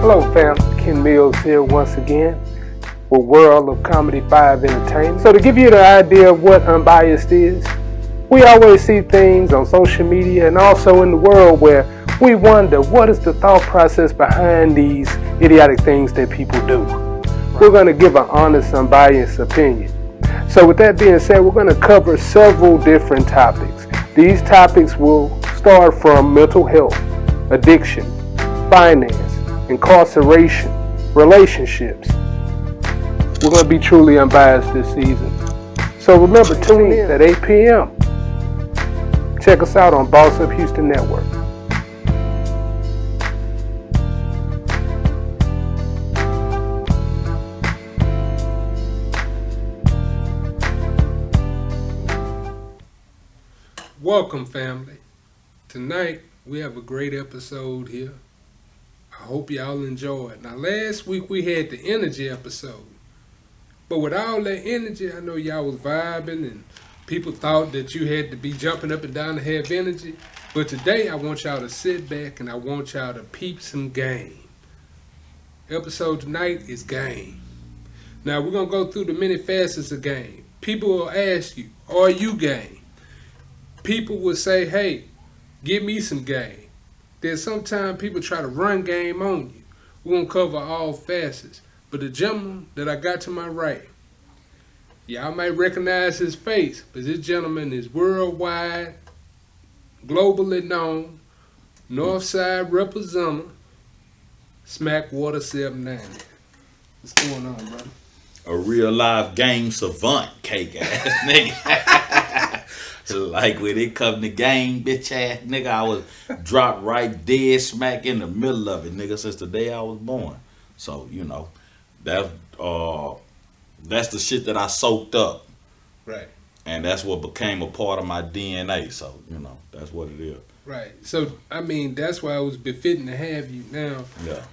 Hello fam, Ken Mills here once again with World of Comedy 5 Entertainment. So to give you the idea of what Unbiased is, we always see things on social media and also in the world where we wonder what is the thought process behind these idiotic things that people do. We're going to give an honest, unbiased opinion. So with that being said, we're going to cover several different topics. These topics will start from mental health, addiction, finance, incarceration, relationships. We're going to be truly unbiased this season. So remember, tune in at 8 p.m. Check us out on Boss Up Houston Network. Welcome, family. Tonight, we have a great episode here. I hope y'all enjoyed. Now, last week we had the energy episode. But with all that energy, I know y'all was vibing and people thought that you had to be jumping up and down to have energy. But today, I want y'all to sit back and I want y'all to peep some game. Episode tonight is game. Now, we're going to go through the many facets of game. People will ask you, are you game? People will say, hey, give me some game. Then sometimes people try to run game on you. We're going to cover all facets. But the gentleman that I got to my right, y'all might recognize his face, but this gentleman is worldwide, globally known, Northside representative, Smackwater790. What's going on, brother? A real live game savant, cake ass nigga. Like when it come to game, bitch ass nigga, I was dropped right dead smack in the middle of it, nigga, since the day I was born. So, you know, that's the shit that I soaked up. Right. And that's what became a part of my DNA. So, you know, that's what it is. Right. So, I mean, that's why it was befitting to have you now. Yeah.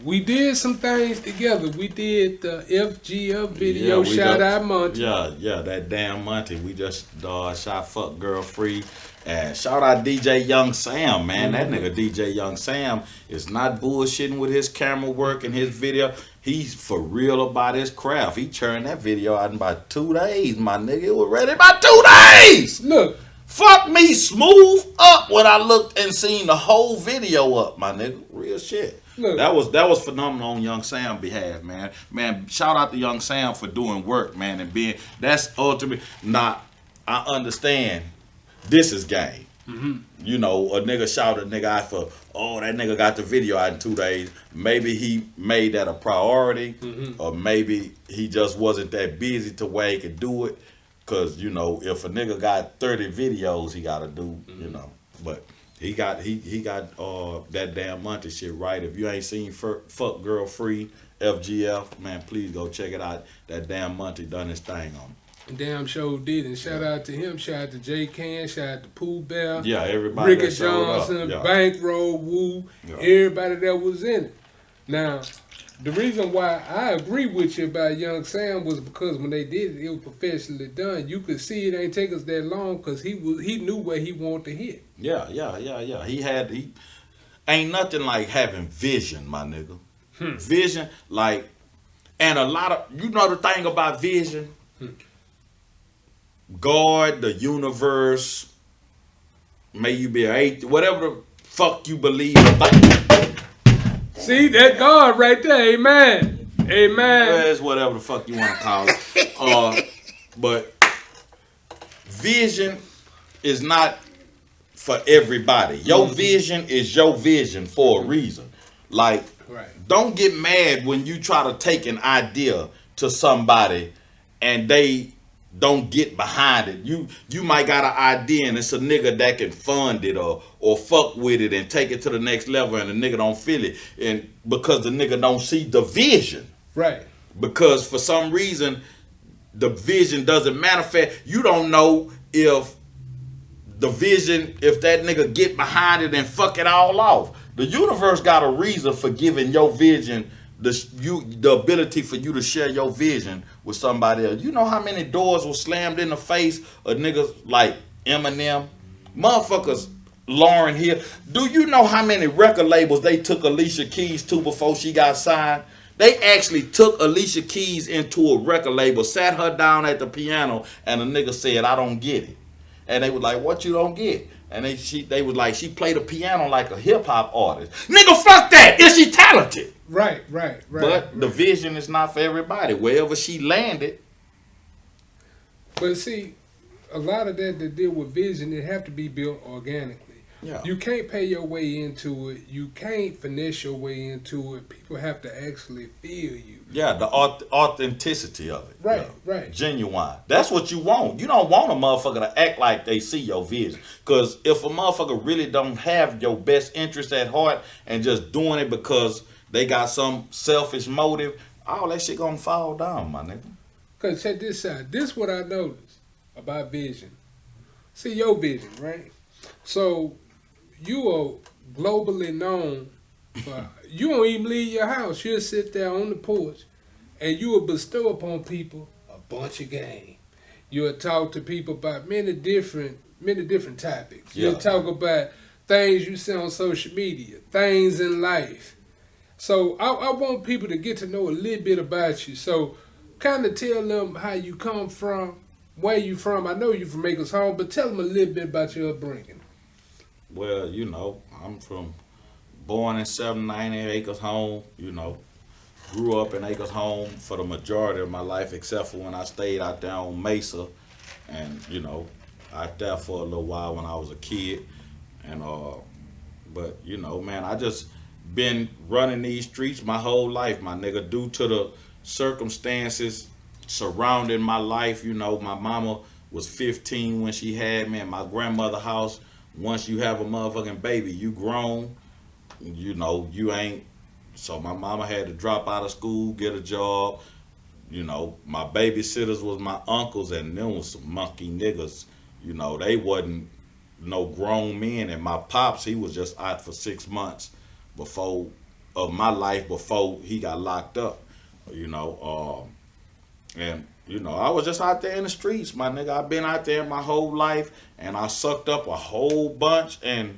We did some things together. We did the FGF video, shout out Monty. Yeah, that damn Monty. We just shot Fuck Girl Free. And shout out DJ Young Sam, man. That nigga DJ Young Sam is not bullshitting with his camera work and his video. He's for real about his craft. He churned that video out in about 2 days, my nigga. It was ready in about 2 days. Look. Fuck me smooth up when I looked and seen the whole video up, my nigga. Real shit. Look. That was phenomenal on Young Sam's behalf, man. Man, shout out to Young Sam for doing work, man, and being that's ultimate. Nah, I understand. This is game. Mm-hmm. You know, a nigga shout a nigga out for, oh, that nigga got the video out in 2 days. Maybe he made that a priority, or maybe he just wasn't that busy to where he could do it. Cause you know, if a nigga got 30 videos, he gotta do, you know. But he got that damn Monty shit right. If you ain't seen Fuck Girl Free FGF, man, please go check it out. That damn Monty done his thing on it. Damn sure did, and shout out to him, shout out to J Can, shout out to Pooh Bell, yeah, everybody, Ricky Johnson, yeah. Bankroll, Woo, everybody that was in it. Now, the reason why I agree with you about Young Sam was because when they did it, it was professionally done. You could see it ain't take us that long because he knew where he wanted to hit. Yeah. He ain't nothing like having vision, my nigga. Vision, like, and a lot of, you know the thing about vision? God, the universe, may you be an atheist, whatever the fuck you believe about. See, that God right there, amen. Amen. It's whatever the fuck you want to call it. But vision is not for everybody. Your vision is your vision for a reason. Like, don't get mad when you try to take an idea to somebody and they don't get behind it. You might got an idea and it's a nigga that can fund it or fuck with it and take it to the next level and the nigga don't feel it. And because the nigga don't see the vision. Right. Because for some reason the vision doesn't manifest. You don't know if the vision, if that nigga get behind it and fuck it all off. The universe got a reason for giving your vision the ability for you to share your vision with somebody else. You know how many doors were slammed in the face of niggas like Eminem? Motherfuckers Lauryn Hill. Do you know how many record labels they took Alicia Keys to before she got signed? They actually took Alicia Keys into a record label, sat her down at the piano, and the nigga said, "I don't get it." And they was like, "What you don't get?" And they was like, "She played the piano like a hip hop artist." Nigga, fuck that. Is she talented? Right. But the vision is not for everybody. Wherever she landed. But see, a lot of that deal with vision, it have to be built organically. Yeah. You can't pay your way into it. You can't finesse your way into it. People have to actually feel you. Yeah, the authenticity of it. Right, yeah. right. Genuine. That's what you want. You don't want a motherfucker to act like they see your vision. Because if a motherfucker really don't have your best interest at heart and just doing it because they got some selfish motive, all that shit gonna fall down, my nigga. Because check this out. This what I noticed about vision. See, your vision, right? So, you are globally known for, you don't even leave your house. You'll sit there on the porch and you will bestow upon people a bunch of game. You'll talk to people about many different topics. Yeah. You'll talk about things you see on social media, things in life. So, I want people to get to know a little bit about you. So, kind of tell them how you come from, where you from. I know you from Acres Home, but tell them a little bit about your upbringing. Well, I'm born in 790 Acres Home, grew up in Acres Home for the majority of my life, except for when I stayed out there on Mesa, and out there for a little while when I was a kid, and but man, I just been running these streets my whole life, my nigga, due to the circumstances surrounding my life. My mama was 15 when she had me in my grandmother's house. Once you have a motherfucking baby, you grown, you ain't. So my mama had to drop out of school, get a job. My babysitters was my uncles, and them was some monkey niggas. They wasn't no grown men. And my pops, he was just out for 6 months before he got locked up. And I was just out there in the streets, my nigga. I've been out there my whole life, and I sucked up a whole bunch, and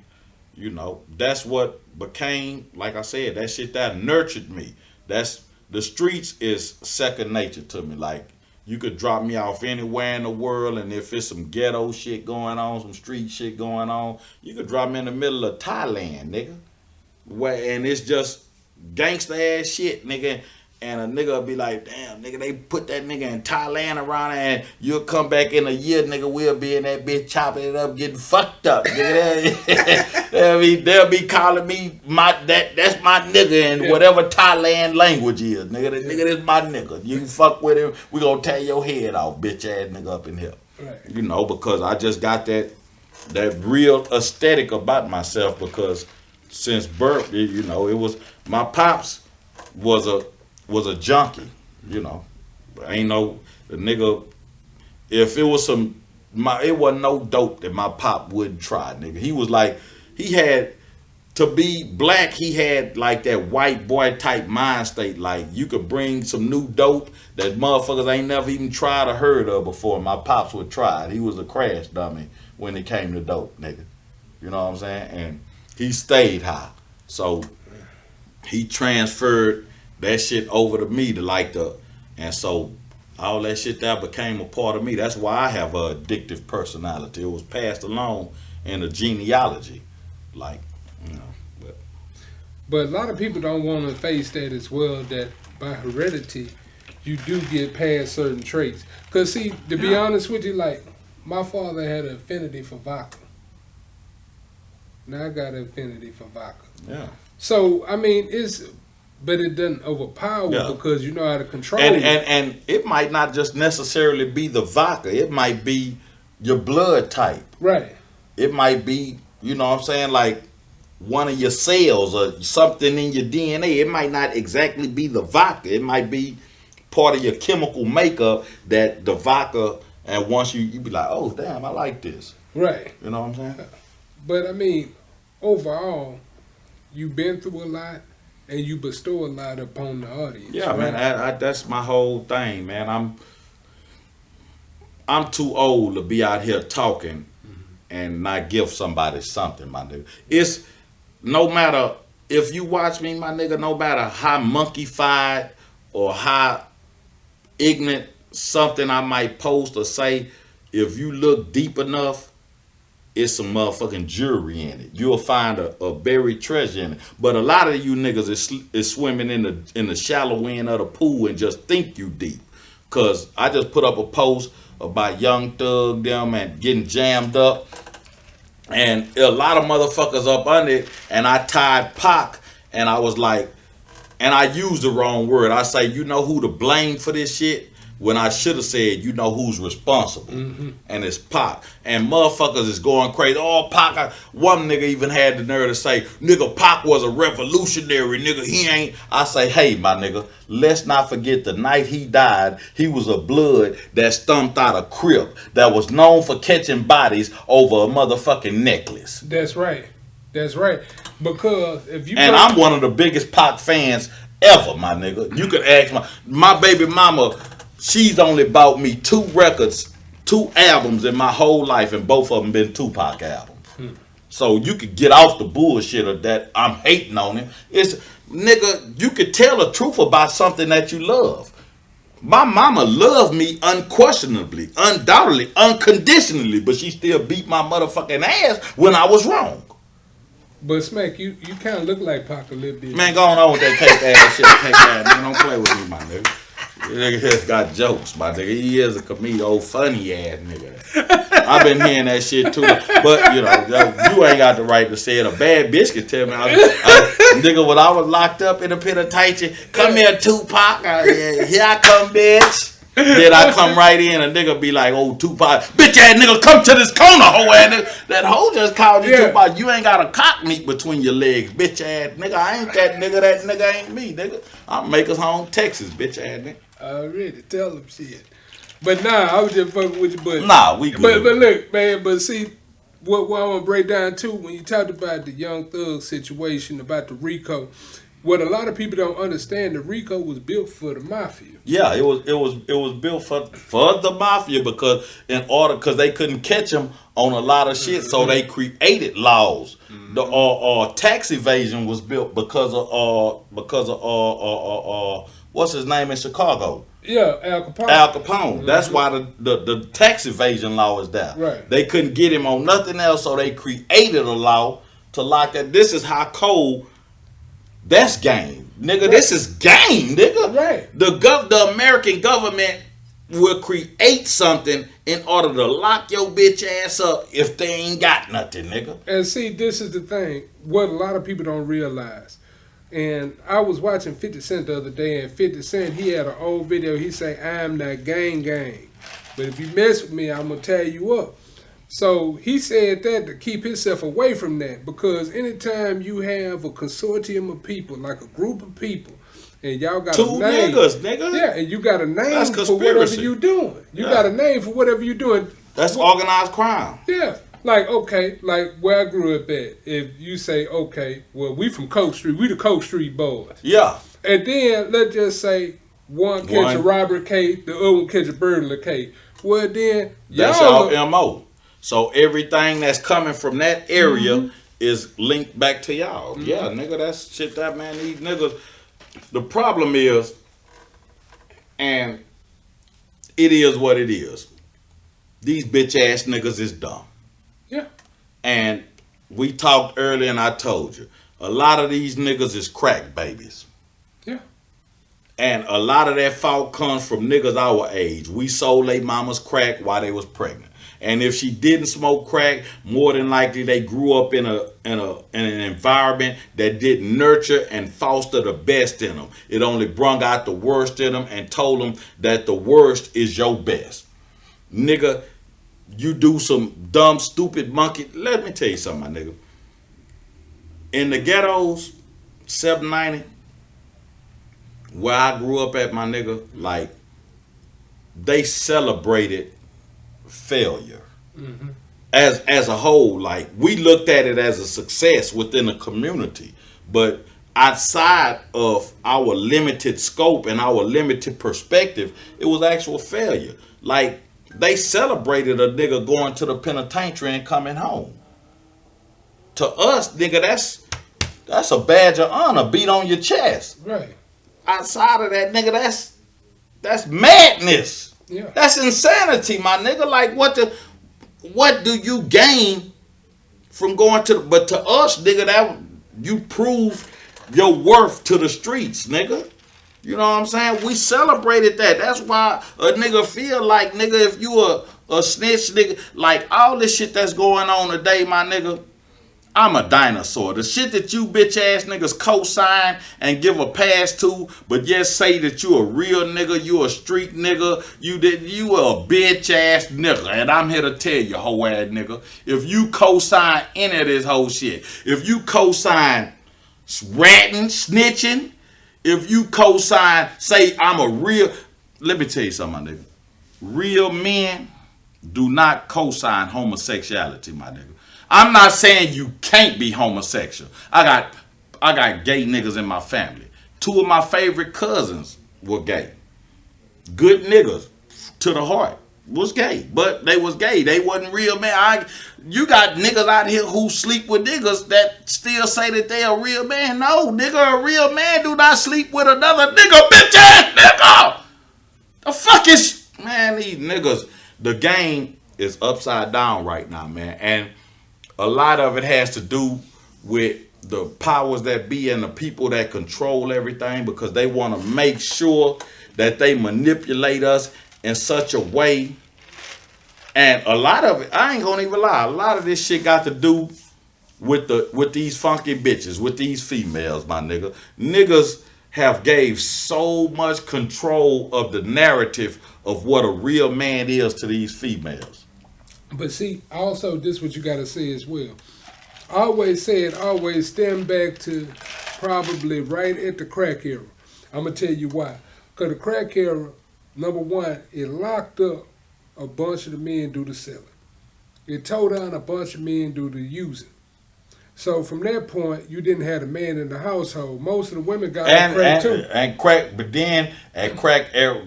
that's what became, like I said, that shit that nurtured me. The streets is second nature to me. Like, you could drop me off anywhere in the world, and if it's some ghetto shit going on, some street shit going on, you could drop me in the middle of Thailand, nigga. And it's just gangsta ass shit, nigga. And a nigga will be like, "Damn, nigga, they put that nigga in Thailand around there, and you'll come back in a year, nigga, we'll be in that bitch chopping it up, getting fucked up, nigga." They'll be calling me that's my nigga in whatever Thailand language is, nigga. That nigga is my nigga. You fuck with him, we gonna tear your head off, bitch ass nigga up in here. Right. Because I just got that real aesthetic about myself, because since birth, it was, my pops was a junkie, Ain't no, the nigga, if it was it wasn't no dope that my pop wouldn't try, nigga. He was like, he had, to be black, he had like that white boy type mind state. Like, you could bring some new dope that motherfuckers ain't never even tried or heard of before. My pops would try it. He was a crash dummy when it came to dope, nigga. You know what I'm saying? And he stayed high. So he transferred that shit over to me and so all that shit that became a part of me. That's why I have a addictive personality. It was passed along in the genealogy, But a lot of people don't want to face that as well, that by heredity, you do get past certain traits. Because, see, to be honest with you, like, my father had an affinity for vodka. Now I got an affinity for vodka. Yeah. So, I mean, but it doesn't overpower because you know how to control it. And it might not just necessarily be the vodka. It might be your blood type. Right. It might be, like one of your cells or something in your DNA. It might not exactly be the vodka. It might be part of your chemical makeup that the vodka, and once you be like, "Oh, damn, I like this." Right. You know what I'm saying? But, I mean, overall, you've been through a lot. And you bestow a lot upon the audience. Yeah, right? man. That's my whole thing, man. I'm too old to be out here talking and not give somebody something, my nigga. It's no matter if you watch me, my nigga, no matter how monkey-fied or how ignorant something I might post or say, if you look deep enough, it's some motherfucking jewelry in it. You'll find a buried treasure in it. But a lot of you niggas is swimming in the shallow end of the pool and just think you deep. Cause I just put up a post about Young Thug them and getting jammed up. And a lot of motherfuckers up under it, and I tied Pac, and I was like, and I used the wrong word. I say, you know who to blame for this shit? When I should have said, you know who's responsible. Mm-hmm. And it's Pac. And motherfuckers is going crazy. Oh, Pac. One nigga even had the nerve to say, nigga, Pac was a revolutionary, nigga. He ain't. I say, hey, my nigga, let's not forget the night he died, he was a blood that stumped out a Crip that was known for catching bodies over a motherfucking necklace. That's right. That's right. Because if you... And I'm one of the biggest Pac fans ever, my nigga. You could ask my baby mama... She's only bought me 2 records, 2 albums in my whole life, and both of them been Tupac albums. So you could get off the bullshit of that I'm hating on him. It's, nigga, you could tell the truth about something that you love. My mama loved me unquestionably, undoubtedly, unconditionally, but she still beat my motherfucking ass when I was wrong. But Smack, you kind of look like Pac a little bit. Man, going on with that cake ass shit, cake ass, nigga. Don't play with me, my nigga. Nigga just got jokes, my nigga. He is a comedian, old funny ass nigga. I've been hearing that shit too. But, you know, you ain't got the right to say it. A bad bitch can tell me. Nigga, when I was locked up in a penitentiary, come here, Tupac. Here I come, bitch. Then I come right in, and nigga be like, oh, Tupac. Bitch ass nigga, come to this corner, hoe ass nigga. That hoe just called you Tupac. You ain't got a cock meat between your legs, bitch ass nigga. I ain't that nigga. That nigga ain't me, nigga. I'm Makers Home, Texas, bitch ass nigga. Already, tell him shit. But nah, I was just fucking with you. But nah, we good. But look, man. But see, what I want to break down too, when you talked about the Young Thug situation, about the RICO, what a lot of people don't understand, the RICO was built for the mafia. Yeah, it was built for the mafia because they couldn't catch them on a lot of shit, so they created laws. The tax evasion was built because of what's his name in Chicago? Yeah, Al Capone. Al Capone. That's why the tax evasion law is there. Right. They couldn't get him on nothing else, so they created a law to lock that. This is how cold. That's game, nigga. Right. This is game, nigga. Right. The American government will create something in order to lock your bitch ass up if they ain't got nothing, nigga. And see, this is the thing. What a lot of people don't realize. And I was watching 50 Cent the other day, and 50 Cent, he had an old video. He say, I'm not gang. But if you mess with me, I'm going to tear you up. So he said that to keep himself away from that. Because anytime you have a consortium of people, like a group of people, and y'all got two a name. Niggas, nigga. Yeah, and you got a name for whatever you doing. You got a name for whatever you doing. That's organized crime. Yeah. Like, okay, like where I grew up at, if you say, okay, well, we from Coke Street, we the Coke Street boys. Yeah. And then, let's just say, one catch a robbery case, the other one catch a burglar case. Well, then, that's y'all MO. So everything that's coming from that area is linked back to y'all. Yeah, nigga, that's shit that man, these niggas. The problem is, and it is what it is, these bitch ass niggas is dumb. Yeah. And we talked earlier and I told you, a lot of these niggas is crack babies. Yeah. And a lot of that fault comes from niggas our age. We sold they mamas crack while they was pregnant. And if she didn't smoke crack, more than likely they grew up in an environment that didn't nurture and foster the best in them. It only brung out the worst in them and told them that the worst is your best. Nigga, you do some dumb, stupid monkey. Let me tell you something, my nigga. In the ghettos, 790, where I grew up at, my nigga, like, they celebrated failure. As a whole, like, we looked at it as a success within the community. But outside of our limited scope and our limited perspective, it was actual failure. Like, they celebrated a nigga going to the penitentiary and coming home. To us, nigga, that's a badge of honor, beat on your chest. Right. Outside of that, nigga, that's madness. Yeah. That's insanity, my nigga. Like, what do you gain from going to but to us, nigga, that you prove your worth to the streets, nigga. You know what I'm saying? We celebrated that. That's why a nigga feel like, nigga, if you a snitch, nigga, like all this shit that's going on today, my nigga, I'm a dinosaur. The shit that you bitch ass niggas co-sign and give a pass to, but yet say that you a real nigga, you a street nigga, you a bitch ass nigga. And I'm here to tell you, hoe ass nigga, if you co-sign any of this whole shit, if you co-sign ratting, snitching, if you co-sign, say I'm a real, let me tell you something, my nigga. Real men do not co-sign homosexuality, my nigga. I'm not saying you can't be homosexual. I got gay niggas in my family. 2 of my favorite cousins were gay. Good niggas to the heart. Was gay, but they was gay. They wasn't real man. You got niggas out here who sleep with niggas that still say that they a real man. No, nigga, a real man do not sleep with another nigga, bitch ass nigga. The fuck is, man, these niggas, the game is upside down right now, man. And a lot of it has to do with the powers that be and the people that control everything, because they want to make sure that they manipulate us in such a way. And a lot of it, I ain't gonna even lie, a lot of this shit got to do with these funky bitches, with these females, my nigga. Niggas have gave so much control of the narrative of what a real man is to these females. But see, also this what you gotta say as well. I always said, always stand back to probably right at the crack era. I'm gonna tell you why. Because the crack era, number one, it locked up a bunch of the men due to selling. It tore down a bunch of men due to using. So from that point, you didn't have a man in the household. Most of the women got crack too. And crack, but then at crack era,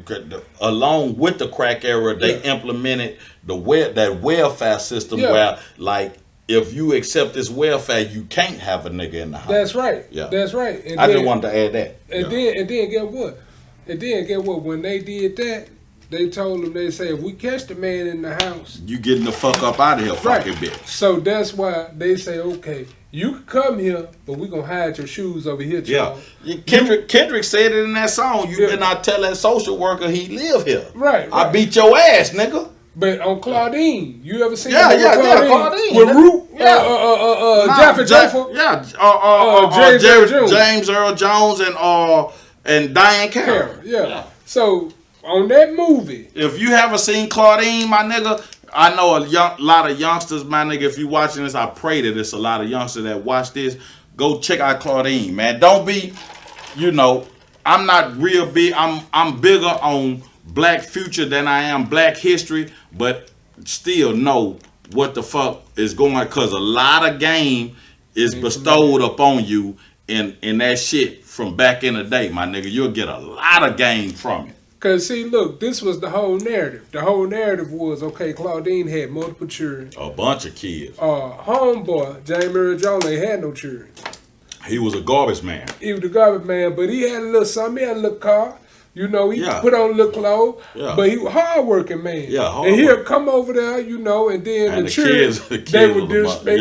along with the crack era, they implemented that welfare system where, like, if you accept this welfare, you can't have a nigga in the house. That's right. Yeah, that's right. And I just wanted to add that. And then get what? And then get what? When they did that, they told them, they said, if we catch the man in the house, you getting the fuck up out of here, fucking bitch. So that's why they say, okay, you can come here, but we gonna hide your shoes over here, child. Yeah. Kendrick said it in that song. You better not tell that social worker he live here. Right. I beat your ass, nigga. But on Claudine, you ever seen Claudine with Root, Jaffa Joffa, James Earl Jones and Diane Carroll. Yeah. So on that movie, if you haven't seen Claudine, my nigga, I know a lot of youngsters, my nigga. If you watching this, I pray that it's a lot of youngsters that watch this. Go check out Claudine, man. Don't be, I'm not real big. I'm bigger on Black future than I am Black history, but still know what the fuck is going on, because a lot of game is bestowed upon you in that shit from back in the day, my nigga. You'll get a lot of game from it. Because, see, look, this was the whole narrative. The whole narrative was, okay, Claudine had multiple children. A bunch of kids. Homeboy, James Earl Jones, ain't had no children. He was a garbage man. He was a garbage man, but he had a little something. He had a little car. He put on a little clothes, but he was a hard-working man. Yeah, and he'll come over there, and then and the kids, they would disrespect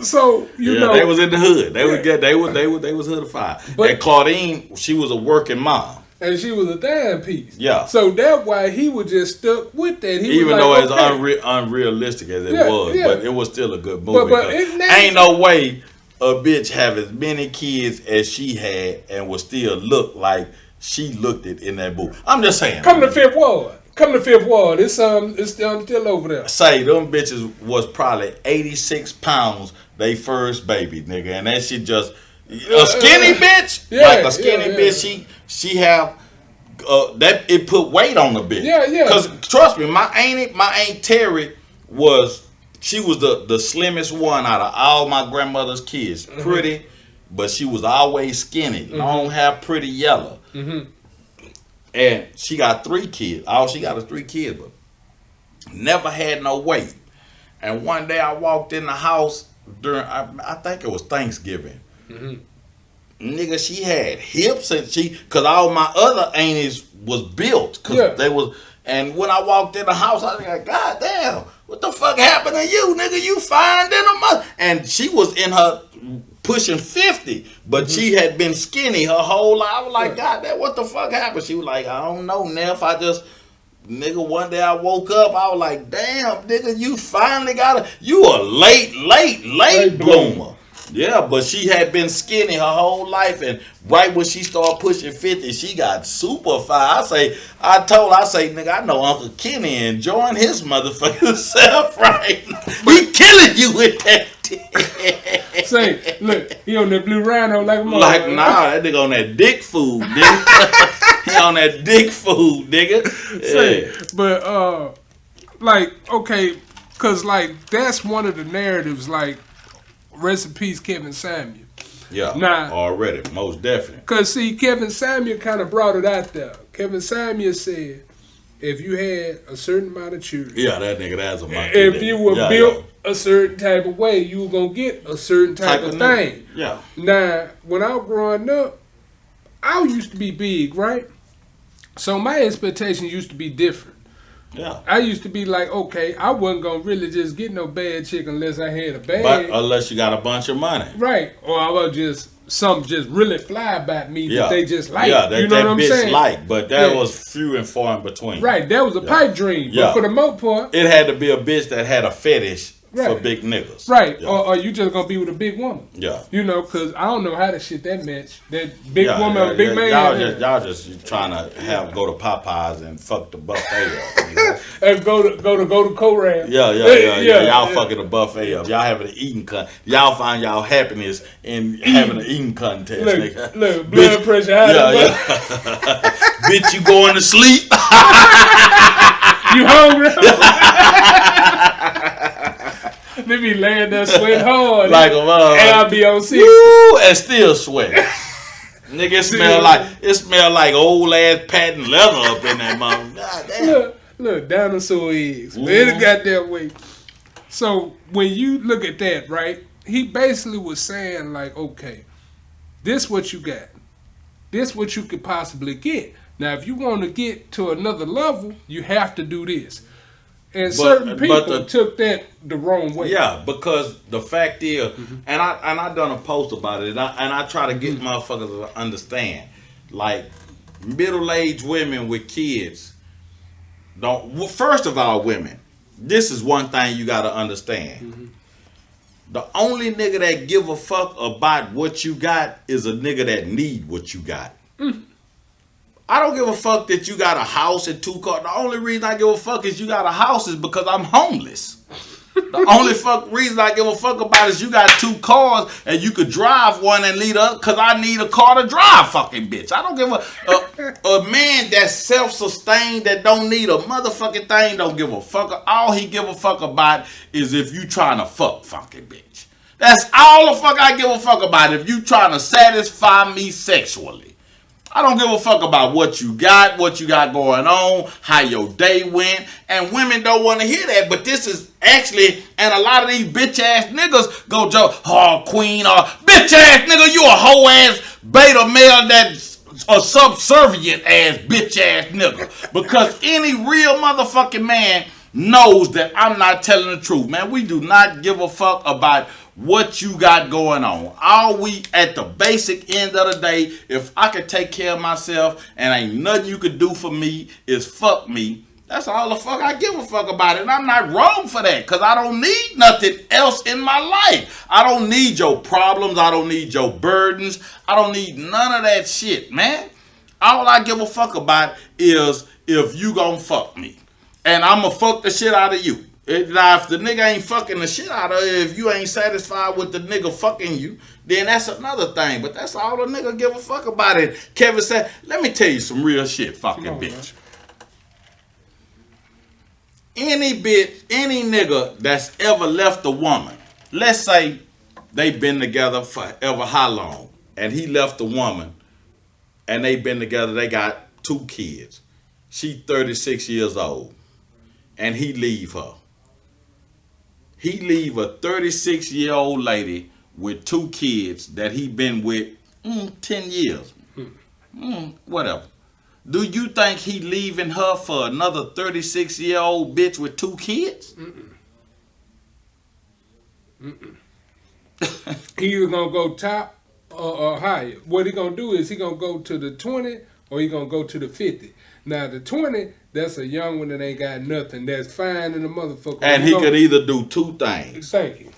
So, they was in the hood. They was hoodified. But, and Claudine, she was a working mom. And she was a dime piece. Yeah. So that's why he was just stuck with that. Even though it's unrealistic as it was, but it was still a good movie. But ain't no way a bitch have as many kids as she had and would still look like she looked it in that movie. I'm just saying. Come to Fifth Ward. It's still over there. Say them bitches was probably 86 pounds they first baby, nigga, and that shit just a skinny bitch, like a skinny bitch. She have that it put weight on the bitch. Yeah. Cause trust me, my aunt Terry was. She was the slimmest one out of all my grandmother's kids. Pretty, but she was always skinny. Long hair, pretty yellow. And she got 3 kids. All she got is 3 kids, but never had no weight. And one day I walked in the house during, I think it was Thanksgiving. Mm-hmm. Nigga, she had hips and cause all my other aunties was built. Cause they was, and when I walked in the house, I was like, God damn, what the fuck happened to you, nigga? You fine than a mother. And she was in her pushing 50, but she had been skinny her whole life. I was like, God damn, what the fuck happened? She was like, I don't know, Neff. Nigga, one day I woke up, I was like, damn, nigga, you finally you a late bloomer. Yeah, but she had been skinny her whole life, and right when she started pushing 50, she got super fine. I say, nigga, I know Uncle Kenny enjoying his motherfucking self right now. He killing you with that dick. Say, look, he on that blue rhino like a mother. Like, nah, that nigga on that dick food, nigga. He on that dick food, nigga. Say, but, like, okay, because, like, that's one of the narratives, like, rest in peace, Kevin Samuel. Yeah, now, already, most definitely. Because, see, Kevin Samuel kind of brought it out there. Kevin Samuel said, if you had a certain amount of children. Yeah, that nigga, that's a monkey. If you were built a certain type of way, you were going to get a certain type of thing. Yeah. Now, when I was growing up, I used to be big, right? So my expectations used to be different. Yeah. I used to be like, okay, I wasn't going to really just get no bad chick unless I had a bag. But unless you got a bunch of money. Right. Or I was just, something just really fly about me that they just like. Yeah, you know what I'm saying? Like, but that was few and far in between. Right. That was a pipe dream. But for the most part. It had to be a bitch that had a fetish for big niggas. Right. Yeah. Or you just going to be with a big woman. Yeah. You know, because I don't know how to shit that match. That big woman or big man. Y'all just trying to go to Popeyes and fuck the buffet up. You know? And go to Koran. Yeah. Y'all fucking the buffet up. Y'all having an eating Y'all find y'all happiness in having an eating contest. Look, blood pressure high. Bitch, you going to sleep? You hungry? They be laying there sweating hard. Like a mother. And I'll be on 6. Woo, and still sweat. Nigga, it smell like old ass patent leather up in that mother. God damn. Look, dinosaur eggs. But it got that way. So when you look at that, right, he basically was saying like, okay, this what you got. This what you could possibly get. Now, if you want to get to another level, you have to do this. And certain people took that the wrong way. Yeah, because the fact is, and I done a post about it, and I try to get motherfuckers to understand, like middle-aged women with kids don't. Well, first of all, women, this is one thing you got to understand. The only nigga that give a fuck about what you got is a nigga that need what you got. I don't give a fuck that you got a house and 2 cars. The only reason I give a fuck is you got a house is because I'm homeless. The only reason I give a fuck about is you got 2 cars and you could drive one and lead up because I need a car to drive, fucking bitch. I don't give a man that's self-sustained that don't need a motherfucking thing, don't give a fuck. All he give a fuck about is if you trying to fuck, fucking bitch. That's all the fuck I give a fuck about, if you trying to satisfy me sexually. I don't give a fuck about what you got going on, how your day went. And women don't want to hear that. But this is actually, and a lot of these bitch ass niggas go joke, oh, queen, or bitch ass nigga, you a hoe ass beta male that's a subservient ass bitch ass nigga. Because any real motherfucking man knows that I'm not telling the truth, man. We do not give a fuck about what you got going on. All we at the basic end of the day, if I could take care of myself and ain't nothing you could do for me is fuck me, that's all the fuck I give a fuck about it. And I'm not wrong for that, because I don't need nothing else in my life. I don't need your problems. I don't need your burdens. I don't need none of that shit, man. All I give a fuck about is if you gonna fuck me. And I'm gonna fuck the shit out of you. Now, if the nigga ain't fucking the shit out of you, if you ain't satisfied with the nigga fucking you, then that's another thing. But that's all the nigga give a fuck about it. Kevin said, let me tell you some real shit, fucking bitch. Any nigga that's ever left a woman, let's say they been together forever how long, and he left a woman, and they been together, they got 2 kids. She 36 years old. And he leave her. He leave a 36-year-old lady with 2 kids that he been with 10 years. Whatever. Do you think he leaving her for another 36-year-old bitch with 2 kids? He either gonna go top or higher. What he gonna do is he gonna go to the 20 or he gonna go to the 50. Now the 20, that's a young one that ain't got nothing. That's fine in the motherfucker. And he could either do 2 things. Thank you.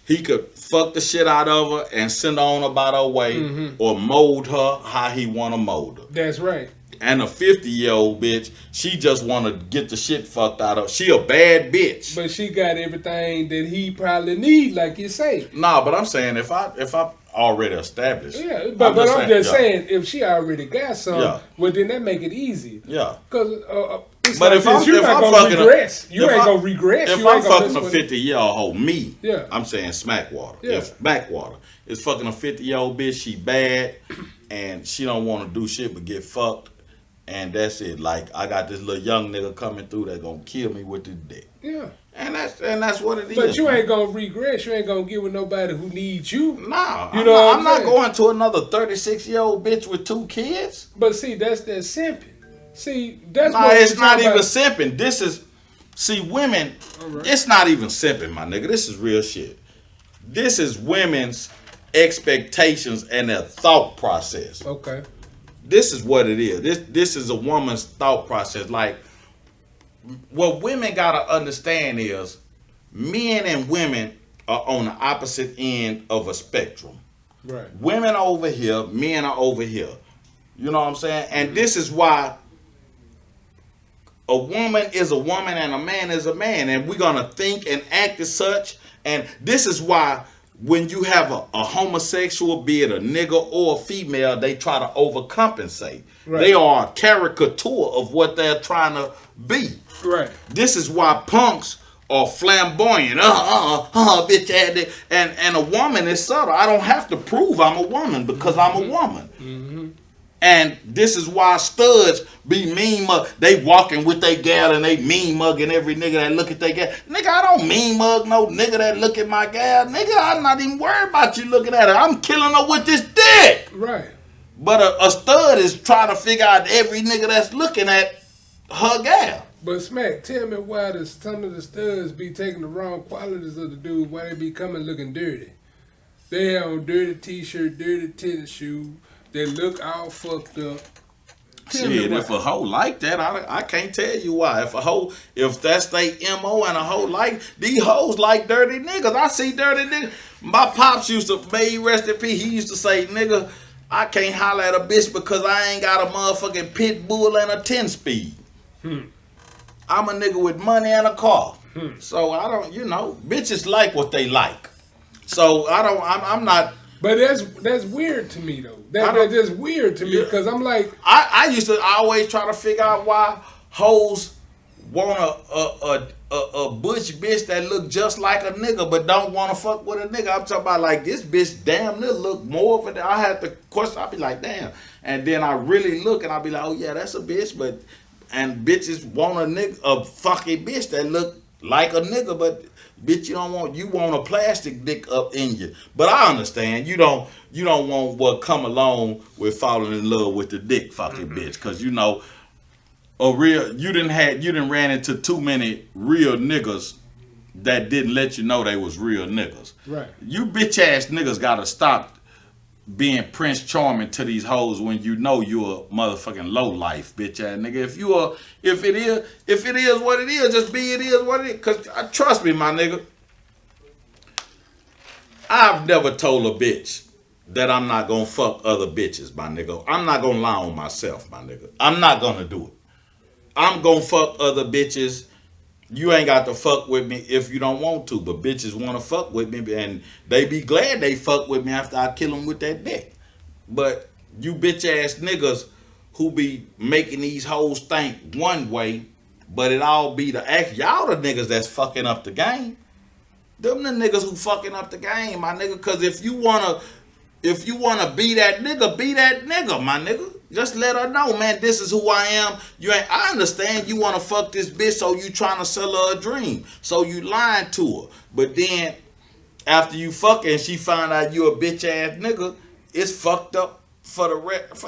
He could fuck the shit out of her and send her on about her way, or mold her how he want to mold her. That's right. And a 50-year-old bitch, she just want to get the shit fucked out of. She a bad bitch. But she got everything that he probably need, like you say. Nah, but I'm saying if I already established. Yeah, but I'm just saying if she already got some, well then that make it easy. Yeah. Because but if I'm fucking regress. You ain't gonna regress. If I'm fucking a 50-year-old hoe, me, yeah. I'm saying Smackwater. Yeah. If Smackwater is fucking a 50-year-old bitch, she bad, and she don't want to do shit but get fucked. And that's it. Like, I got this little young nigga coming through that gonna kill me with this dick. Yeah. And that's what it is. But you ain't gonna regress. You ain't gonna get with nobody who needs you. Nah. You know I'm not going to another 36-year-old bitch with 2 kids. But see, that's that simping. See, that's nah, it's not even simping. This is, see, women, it's not even simping, my nigga. This is real shit. This is women's expectations and their thought process. Okay. This is what it is. This is a woman's thought process. Like, what women gotta understand is men and women are on the opposite end of a spectrum. Right. Women are over here, men are over here. You know what I'm saying? And this is why a woman is a woman and a man is a man. And we're gonna think and act as such. And this is why when you have a homosexual, be it a nigga or a female, they try to overcompensate. Right. They are a caricature of what they're trying to be. Right. This is why punks are flamboyant. Bitch ass. And a woman is subtle. I don't have to prove I'm a woman because I'm a woman. Mm-hmm. And this is why studs be mean mug. They walking with their gal and they mean mugging every nigga that look at their gal. Nigga, I don't mean mug no nigga that look at my gal. Nigga, I'm not even worried about you looking at her. I'm killing her with this dick. Right. But a stud is trying to figure out every nigga that's looking at her gal. But Smack, tell me why some of the studs be taking the wrong qualities of the dude, why they be coming looking dirty. They have on dirty t-shirt, dirty tennis shoes. They look all fucked up. Shit, if a hoe like that, I can't tell you why. If that's they MO and a hoe like, these hoes like dirty niggas. I see dirty niggas. My pops used to, may he rest in peace, he used to say, nigga, I can't holler at a bitch because I ain't got a motherfucking pit bull and a 10-speed. I'm a nigga with money and a car. So I don't, bitches like what they like. So I'm not. But that's weird to me though. That's just weird to me because I'm like, I always try to figure out why hoes want a butch bitch that look just like a nigga but don't want to fuck with a nigga. I'm talking about like this bitch damn near look more of it. I had to question. I'll be like damn, and then I really look and I'll be like oh yeah that's a bitch. But and bitches want a fucking bitch that look like a nigga but. Bitch, you want a plastic dick up in you. But I understand you don't want what come along with falling in love with the dick fucking bitch. Cause you didn't ran into too many real niggas that didn't let you know they was real niggas. Right. You bitch ass niggas gotta stop being Prince Charming to these hoes when you know you're a motherfucking low life bitch ass nigga. If it is what it is, just be it is what it is. Cause trust me, my nigga, I've never told a bitch that I'm not gonna fuck other bitches, my nigga. I'm not gonna lie on myself, my nigga. I'm not gonna do it. I'm gonna fuck other bitches. You ain't got to fuck with me if you don't want to, but bitches want to fuck with me and they be glad they fuck with me after I kill them with that dick. But you bitch ass niggas who be making these hoes think one way, but it all be the act. Y'all the niggas that's fucking up the game. Them the niggas who fucking up the game, my nigga. Cause if you wanna be that nigga, my nigga. Just let her know, man, this is who I am. I understand you want to fuck this bitch, so you trying to sell her a dream. So you lying to her. But then, after you fuck her and she find out you a bitch ass nigga, it's fucked up for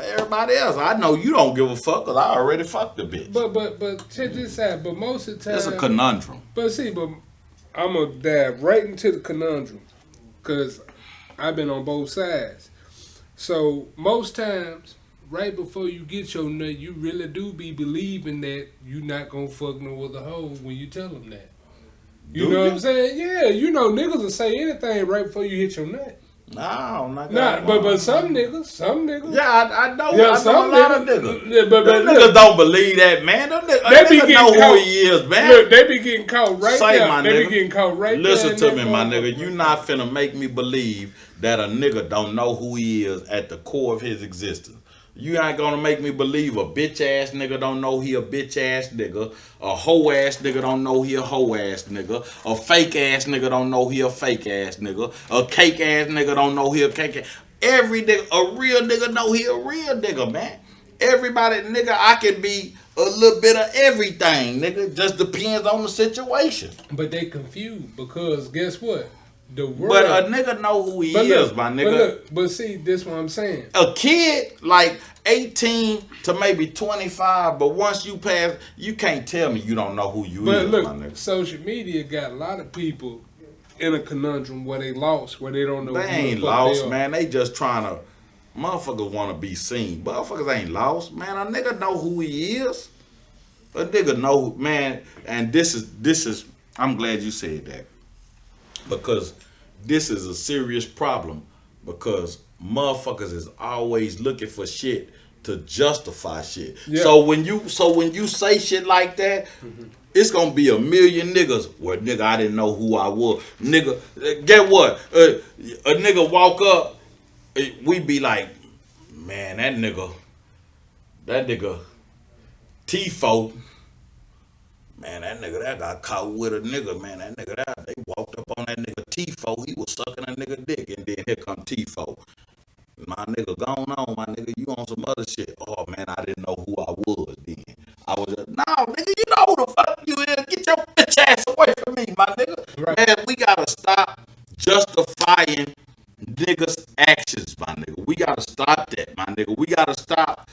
everybody else. I know you don't give a fuck because I already fucked the bitch. But check this out. But most of the time, it's a conundrum. But I'm gonna dive right into the conundrum because I've been on both sides. So most times, right before you get your nut, you really do be believing that you not gonna fuck no other hoe when you tell them that. You know what I'm saying? Yeah, you know niggas will say anything right before you hit your nut. No, not but some niggas. Yeah, I know. Yeah, I know a lot of niggas. Yeah, but niggas don't believe that, man. Them niggas know who he is, man. Look, they be getting caught right there. They be getting caught right Listen there. to me, my nigga. You not finna make me believe that a nigga don't know who he is at the core of his existence. You ain't gonna make me believe a bitch ass nigga don't know he a bitch ass nigga. A hoe ass nigga don't know he a hoe ass nigga. A fake ass nigga don't know he a fake ass nigga. A cake ass nigga don't know he a cake ass. Every nigga, a real nigga know he a real nigga, man. Everybody, nigga, I can be a little bit of everything, nigga. Just depends on the situation. But they confused because guess what? The world. But a nigga know who he is, my nigga. But see, this what I'm saying. A kid, like 18 to maybe 25, but once you pass, you can't tell me you don't know who you is, my nigga. Social media got a lot of people in a conundrum where they lost, where they don't know. They ain't lost, man. They just trying to. Motherfuckers want to be seen. Motherfuckers ain't lost, man. A nigga know who he is. A nigga know, man. And this is. I'm glad you said that. Because this is a serious problem because motherfuckers is always looking for shit to justify shit. Yeah. So when you say shit like that, it's gonna be a million niggas. Well, nigga, I didn't know who I was. Nigga, get what? A nigga walk up, we be like, man, that nigga T4. Man, that nigga that got caught with a nigga, man. That nigga that they walked up on that nigga T4. He was sucking a nigga dick, and then here come T4. My nigga, gone on, my nigga. You on some other shit? Oh man, I didn't know who I was then. I was just, no, nigga, you know who the fuck you is. Get your bitch ass away from me, my nigga. Right. Man, we gotta stop justifying niggas' actions, my nigga. We gotta stop that, my nigga. We gotta stop.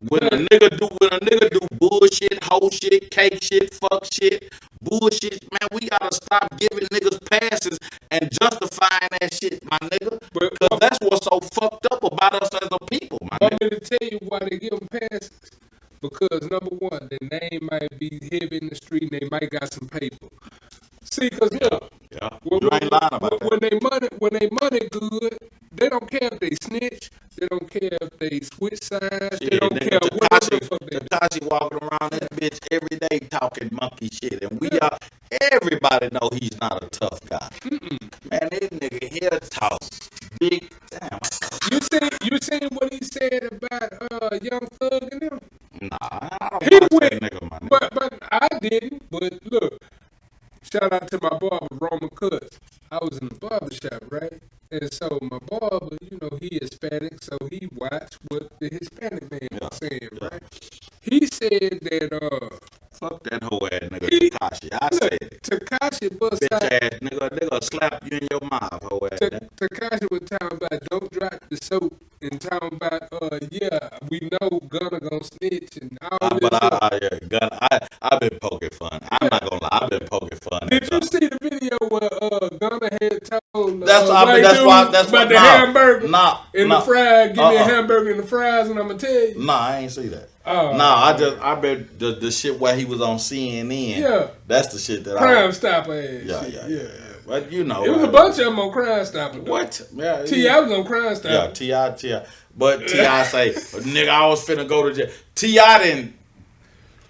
When a nigga do bullshit, hoe shit, cake shit, fuck shit, bullshit, man, we gotta stop giving niggas passes and justifying that shit, my nigga. Because that's what's so fucked up about us as a people, my nigga. I'm gonna tell you why they give them passes. Because number one, their name might be heavy in the street and they might got some paper. See, cause look, you ain't lying about that. When they money good, they don't care if they snitch. They don't care if they switch sides. Shit, they don't care what the fuck they do. Takashi walking around that bitch every day talking monkey shit, and everybody know he's not a tough guy. Man, this nigga here toss big. Damn. You seen what he said about Young Thug and them? Nah, I don't watch that nigga, my nigga. But I didn't. But look. Shout out to my barber, Roman Cuts. I was in the barber shop, right? And so my barber, you know, he Hispanic, so he watched what the Hispanic man was saying, right? He said that, fuck that hoe ass nigga Takashi. I said it. Takashi bust out. Bitch ass nigga slap you in your mouth, hoe ass. Takashi was talking about don't drop the soap and talking about, yeah, we know Gunna gonna snitch and all this stuff. Gunna, I've been poking fun. I'm not gonna lie, I've been poking fun. Did you see the video where Gunna had told that's about the hamburger and the fries? Give me a hamburger and the fries, and I'm gonna tell you. Nah, I ain't see that. I bet the shit where he was on CNN. Yeah, that's the shit that Crime Stopper ass. Yeah. But you know, it was a bunch of them on Crime Stopper. What? Yeah, T.I. was on Crime Stopper. Yeah, T.I. But T.I. say, nigga, I was finna go to jail. T.I.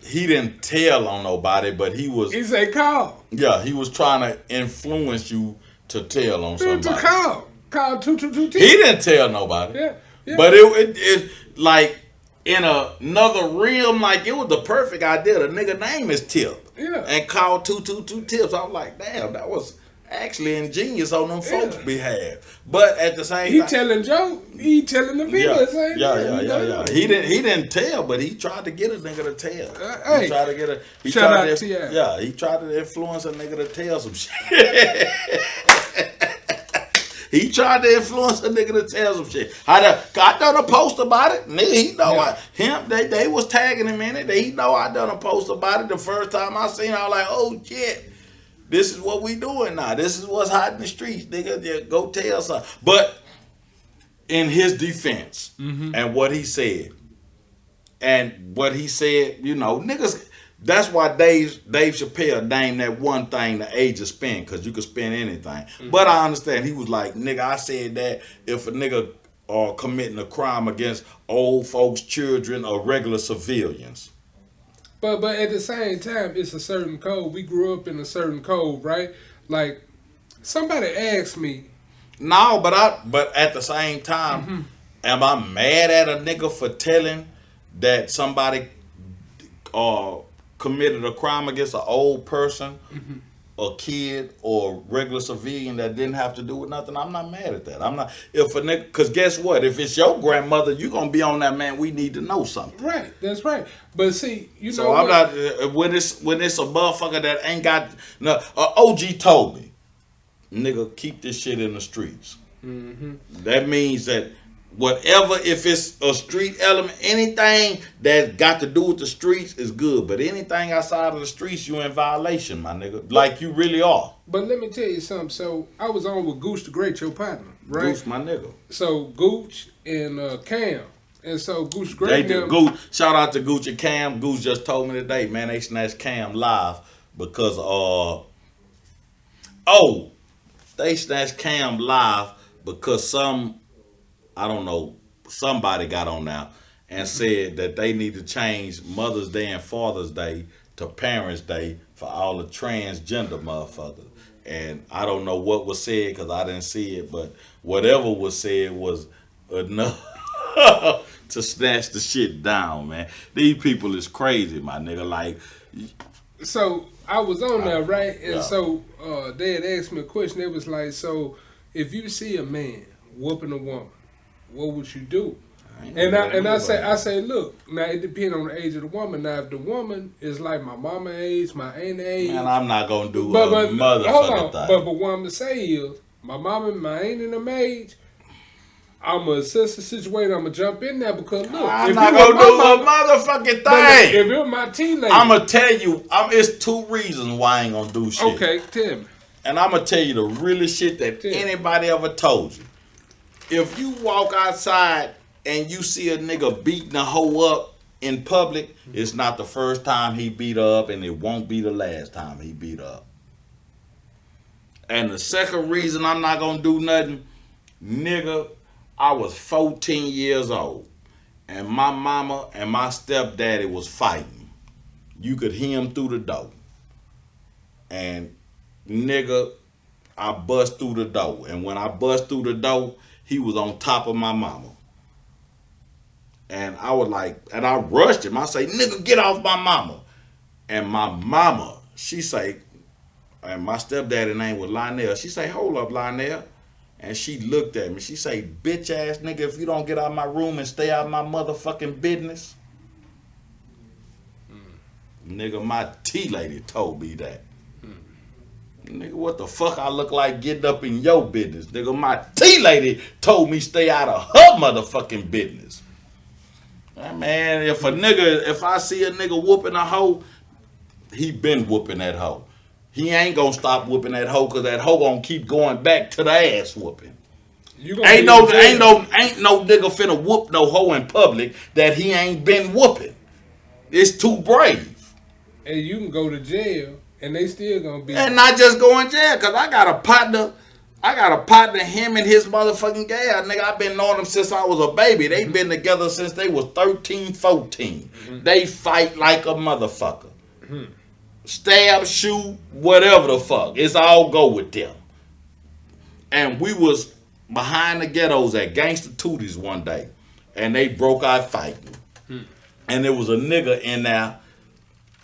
didn't tell on nobody, but he was. He said call. Yeah, he was trying to influence you to tell on somebody. To call 222. He didn't tell nobody. Yeah. But it like in another realm, like it was the perfect idea. The nigga name is Tip. Yeah. And called 222 Tips. I was like, damn, that was actually ingenious on them folks' behalf. But at the same time, telling Joe, he telling the people the same thing. Yeah. He didn't tell, but he tried to get a nigga to tell. Hey, he tried to get a he tried to influence a nigga to tell some shit. He tried to influence a nigga to tell some shit. I done a post about it. Nigga, he know they was tagging him in it. He know I done a post about it. The first time I seen it, I was like, oh shit. This is what we doing now. This is what's hot in the streets, nigga. Yeah, go tell something. But in his defense and what he said, you know, niggas. That's why Dave Chappelle named that one thing the age of spin, because you could spin anything. But I understand. He was like, nigga, I said that if a nigga committing a crime against old folks, children, or regular civilians. But at the same time, it's a certain code. We grew up in a certain code, right? Like, somebody asked me. No, but at the same time, am I mad at a nigga for telling that somebody committed a crime against an old person, a kid, or regular civilian that didn't have to do with nothing? I'm not mad at that. I'm not. If a nigga, because guess what? If it's your grandmother, you gonna be on that, man. We need to know something. Right. That's right. But see, you know. So I'm not when it's a motherfucker that ain't got no. OG told me, nigga, keep this shit in the streets. That means that. Whatever, if it's a street element, anything that got to do with the streets is good. But anything outside of the streets, you in violation, my nigga. Like you really are. But let me tell you something. So I was on with Gooch the Great, your partner, right? Gooch, my nigga. So Gooch and Cam. And so Gooch the Great. Shout out to Gooch and Cam. Gooch just told me today, man, they snatched Cam live because they snatched Cam live because I don't know, somebody got on now and said that they need to change Mother's Day and Father's Day to Parents' Day for all the transgender motherfuckers. And I don't know what was said because I didn't see it, but whatever was said was enough to snatch the shit down, man. These people is crazy, my nigga. Like, so I was on there, right? And so they had asked me a question. It was like, so if you see a man whooping a woman, what would you do? I say, look, now it depends on the age of the woman. Now, if the woman is like my mama age, my aunt age, man, I'm not gonna do a motherfucking thing. But what I'm gonna say is, my mama, my aunt, and them age, I'm gonna assess the situation. I'm gonna jump in there because look, I'm not gonna do a motherfucking thing. If it was my teenager, I'm gonna tell you, it's two reasons why I ain't gonna do shit. Okay, tell me. And I'm gonna tell you the realest shit that anybody ever told you. If you walk outside and you see a nigga beating a hoe up in public, it's not the first time he beat her up, and it won't be the last time he beat her up. And the second reason I'm not gonna do nothing, nigga, I was 14 years old, and my mama and my stepdaddy was fighting. You could hear him through the door. And nigga, I bust through the door. And when I bust through the door, he was on top of my mama. And I was like, and I rushed him. I say, nigga, get off my mama. And my mama, she say, and my stepdaddy name was Lionel. She say, hold up, Lionel. And she looked at me. She say, bitch ass nigga, if you don't get out of my room and stay out of my motherfucking business. Nigga, my tea lady told me that. Nigga, what the fuck I look like getting up in your business? Nigga, my tea lady told me stay out of her motherfucking business. Man, if I see a nigga whooping a hoe, he been whooping that hoe. He ain't gonna stop whooping that hoe because that hoe gonna keep going back to the ass whooping. Ain't no nigga finna whoop no hoe in public that he ain't been whooping. It's too brave. And you can go to jail and they still gonna be. And not just go in jail, cause I got a partner, him and his motherfucking gal. Nigga, I've been knowing them since I was a baby. They been together since they was 13, 14. They fight like a motherfucker. Stab, shoot, whatever the fuck. It's all go with them. And we was behind the ghettos at Gangsta Tooties one day. And they broke out fighting. And there was a nigga in there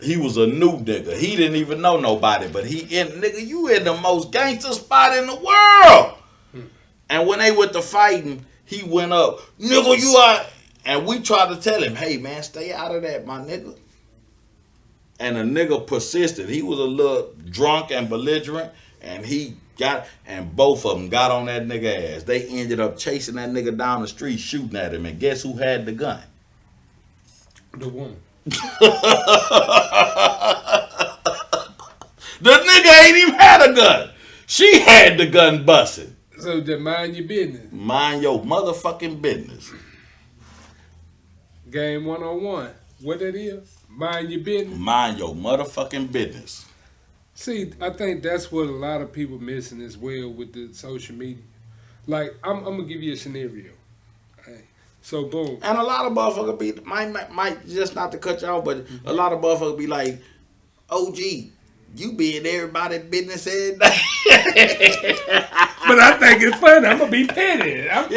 He was a new nigga. He didn't even know nobody, but nigga, you in the most gangster spot in the world. And when they went to fighting, he went up, nigga, you are, and we tried to tell him, hey man, stay out of that, my nigga. And the nigga persisted. He was a little drunk and belligerent, and and both of them got on that nigga ass. They ended up chasing that nigga down the street, shooting at him, and guess who had the gun? The woman. The nigga ain't even had a gun. She had the gun busted. So just mind your business. Mind your motherfucking business. Game 101. What that is? Mind your business. Mind your motherfucking business. See, I think that's what a lot of people missing as well with the social media. Like, I'm gonna give you a scenario. Right. So boom. And a lot of motherfuckers might just not to cut you off, but a lot of motherfuckers be like, OG, you be in everybody's business every day. But I think it's funny. I'm gonna be petty. I'm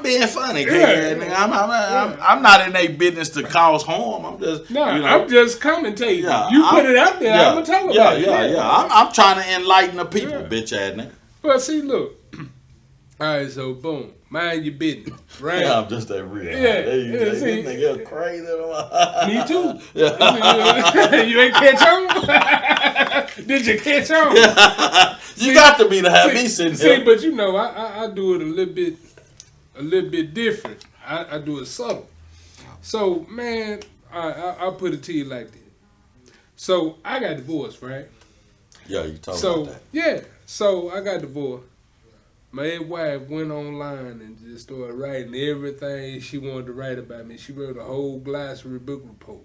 being funny. I'm not in their business to cause harm. I'm just I'm just commentating. You put it out there. I'm gonna talk about it. I'm trying to enlighten the people, bitch ass nigga. Well, see, look. All right, so boom, mind your business, right? Yeah, I'm just that real. This nigga crazy. Me too. Yeah. You ain't catch on? Did you catch on? You got to be to have me sitting here. See, but you know, I do it a little bit different. I do it subtle. So, man, I'll put it to you like this. So, I got divorced, right? Yeah, you talking about that. Yeah, so I got divorced. My ex-wife went online and just started writing everything she wanted to write about me. She wrote a whole glossary book report.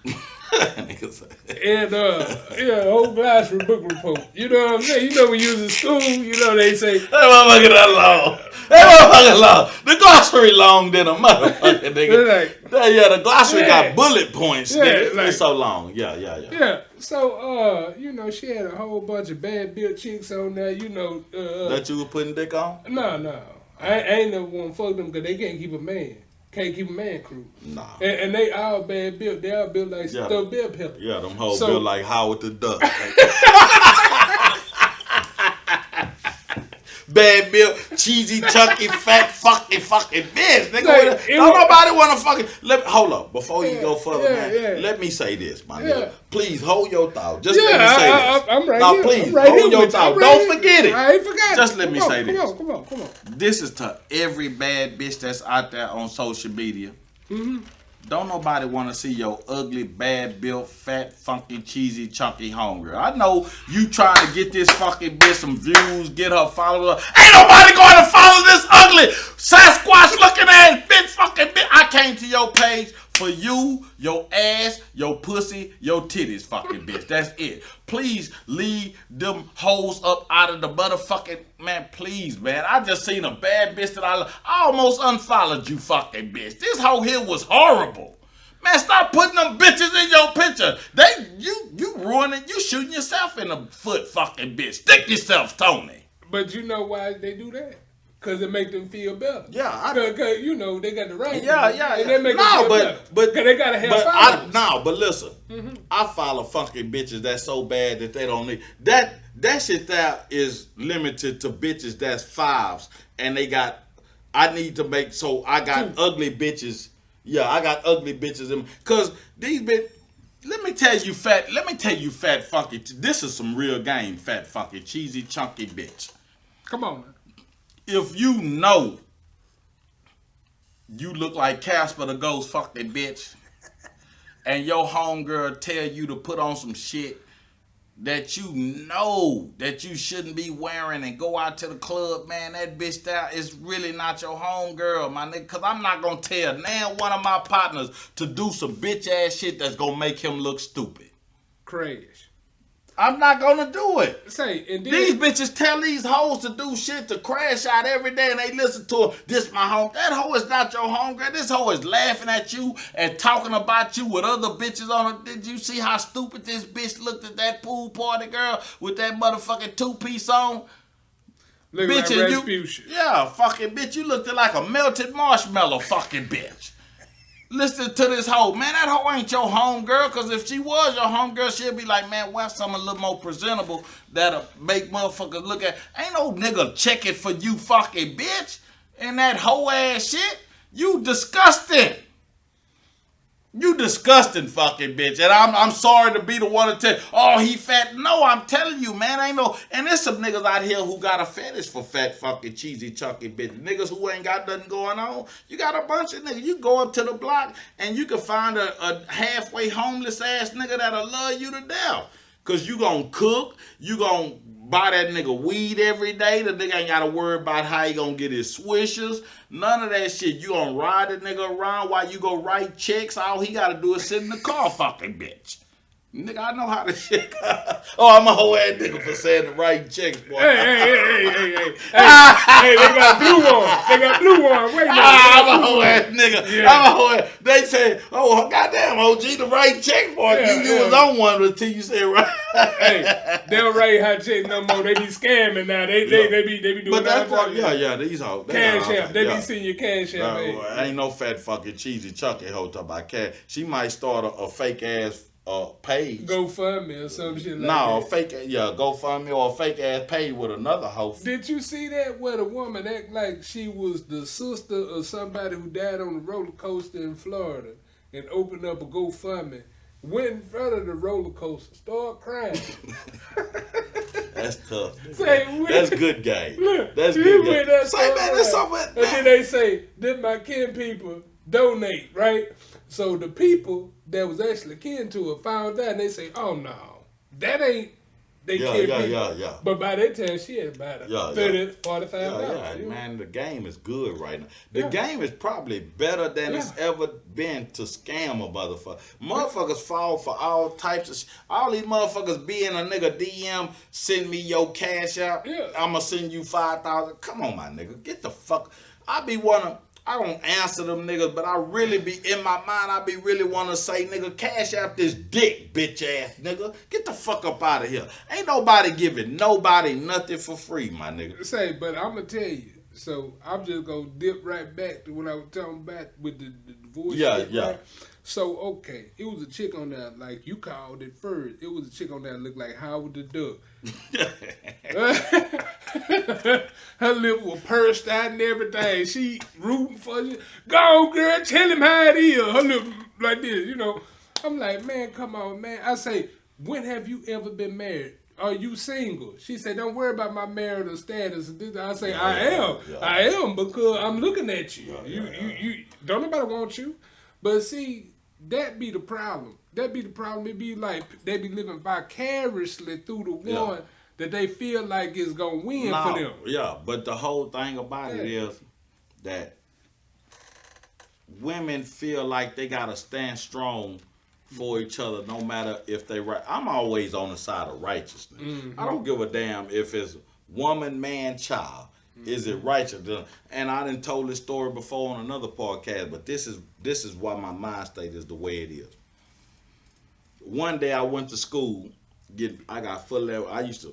And a whole glossary book report. You know what I'm saying? You know when you was in school, you know they say that motherfucker that long. That motherfucker long. The glossary long than a motherfucker, nigga. The glossary got bullet points, nigga. It's so long. Yeah. So she had a whole bunch of bad built chicks on there, that you were putting dick on? No. I ain't never want to fuck them because they can't keep a man. Can't keep a man crew. Nah. And they all bad built. They all built like stuffed bell pepper. Yeah, them hoes built like Howard the Duck. Bad built, cheesy, chunky, fat, fucking bitch. Nigga, don't nobody want to fucking. Hold up. Before you go further, man, let me say this, my nigga. Please hold your thought. Just let me say this. I'm right now, here. please, right hold your thought. Don't forget it. I ain't forgot. Just let me say this. Come on. This is to every bad bitch that's out there on social media. Mm-hmm. Don't nobody want to see your ugly, bad built, fat, funky, cheesy, chunky homegirl. I know you trying to get this fucking bitch some views, get her followers. Ain't nobody going to follow this ugly, Sasquatch looking ass bitch, fucking bitch. I came to your page for you, your ass, your pussy, your titties, fucking bitch. That's it. Please leave them hoes up out of the motherfucking, man, please, man. I just seen a bad bitch that I almost unfollowed you, fucking bitch. This hoe here was horrible. Man, stop putting them bitches in your picture. You ruining, you shooting yourself in the foot, fucking bitch. Stick yourself, Tony. But you know why they do that? Because it make them feel better. Yeah. Because, they got the right. Yeah. And they make them feel better. Because they got to have followers. But listen. Mm-hmm. I follow funky bitches that's so bad that they don't need. That shit there is limited to bitches that's fives. And they got, I need to make, so I got ugly bitches. Yeah, I got ugly bitches. Because these bitches, let me tell you fat, funky. This is some real game, fat, funky, cheesy, chunky bitch. Come on, man. If you know you look like Casper the Ghost fucking bitch, and your homegirl tell you to put on some shit that you know that you shouldn't be wearing and go out to the club, man, that bitch there is really not your homegirl, my nigga. Because I'm not going to tell now one of my partners to do some bitch ass shit that's going to make him look stupid. Crash. I'm not gonna do it. These bitches tell these hoes to do shit to crash out every day, and they listen to her. This my home. That hoe is not your homegirl. This hoe is laughing at you and talking about you with other bitches on her. Did you see how stupid this bitch looked at that pool party girl with that motherfucking two-piece on? Look bitch, like Rasputia. Yeah, fucking bitch. You looked like a melted marshmallow, fucking bitch. listen to this hoe. Man, that hoe ain't your homegirl, because if she was your homegirl, she'd be like, man, wear something a little more presentable that'll make motherfuckers look at. Ain't no nigga checking for you fucking bitch. And that hoe ass shit, you disgusting. You disgusting fucking bitch. And I'm sorry to be the one to tell, oh, he fat. No, I'm telling you, man, ain't no. And there's some niggas out here who got a fetish for fat fucking cheesy chunky bitch. Niggas who ain't got nothing going on. You got a bunch of niggas. You go up to the block and you can find a halfway homeless ass nigga that'll love you to death. Cause you gonna cook, you gonna buy that nigga weed every day. The nigga ain't gotta worry about how he gonna get his swishers. None of that shit. You gonna ride the nigga around while you go write checks. All he gotta do is sit in the car, fucking bitch. Nigga, I know how to shit. Oh, I'm a whole ass nigga for saying the right checks, boy. Hey, they got blue on. They got blue on. Wait a minute. I'm a whole ass nigga. Yeah. I'm a whole ass. They say, oh, goddamn, OG, the right check, boy. Yeah, you was on one until you said right. Hey, they don't write hot checks no more. They be scamming now. They be doing but that's what, these hoes. Cash app. They be seeing your cash app. Ain't no fat fucking cheesy chunky hoe talking about cash. She might start a fake ass page. GoFundMe or some shit like that. No, GoFundMe or a fake ass page with another host. Did you see that where the woman act like she was the sister of somebody who died on the roller coaster in Florida and opened up a GoFundMe, went in front of the roller coaster, started crying. That's tough. That's good game. Look, that's good game. That's something. And then they say, did my kin people donate, right? So the people that was actually kin to her found out and they say, oh no, that ain't they kin people. Yeah. But by that time she had about $30, $45. Man, the game is good right now. The game is probably better than it's ever been to scam a motherfucker. Motherfuckers fall for all types of all these motherfuckers be in a nigga DM, send me your cash out. Yeah. I'ma send you 5,000. Come on, my nigga. Get the fuck. I don't answer them niggas, but I really be, in my mind, I be really want to say, nigga, cash out this dick, bitch ass nigga. Get the fuck up out of here. Ain't nobody giving nobody nothing for free, my nigga. But I'm going to tell you, so I'm just going to dip right back to what I was talking about with the divorce shit, right? So, okay, it was a chick on there, like you called it first. It was a chick on there that looked like Howard the Duck. Her lip was pursed out and everything. She rooting for you. Go, girl, tell him how it is. Her lip like this, you know. I'm like, man, come on, man. I say, when have you ever been married? Are you single? She said, don't worry about my marital status. I say, I am because I'm looking at you. You don't nobody want you. But see, that be the problem. It be like they be living vicariously through the one that they feel like is gonna win for them. Yeah, but the whole thing about it is that women feel like they gotta stand strong for each other no matter if they right. I'm always on the side of righteousness. Mm-hmm. I don't give a damn if it's woman, man, child. Is it righteous? And I done told this story before on another podcast, but this is why my mind state is the way it is. One day I went to school, I got full level. I was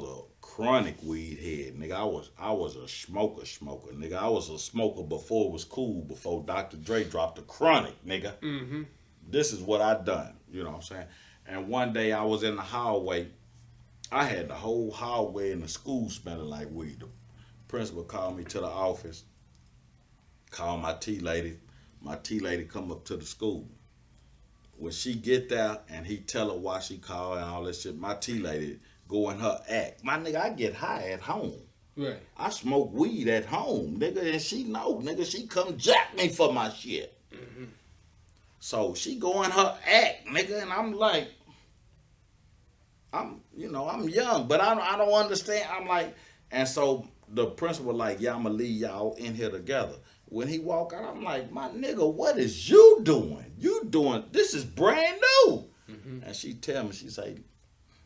a chronic weed head, nigga. I was a smoker, nigga. I was a smoker before it was cool, before Dr. Dre dropped the chronic, nigga. Mm-hmm. This is what I done, you know what I'm saying? And one day I was in the hallway. I had the whole hallway in the school smelling like weed. Principal called me to the office, called my tea lady. My tea lady come up to the school. When she get there and he tell her why she called and all that shit, my tea lady go in her act. My nigga, I get high at home. Right. I smoke weed at home, nigga, and she know, nigga, she come jack me for my shit. Mm-hmm. So she go in her act, nigga, and I'm like, I'm young, but I don't understand. I'm like, and so the principal like, yeah, I'm gonna leave y'all in here together. When he walk out, I'm like, my nigga, what is you doing? This is brand new. Mm-hmm. And she tell me, she say,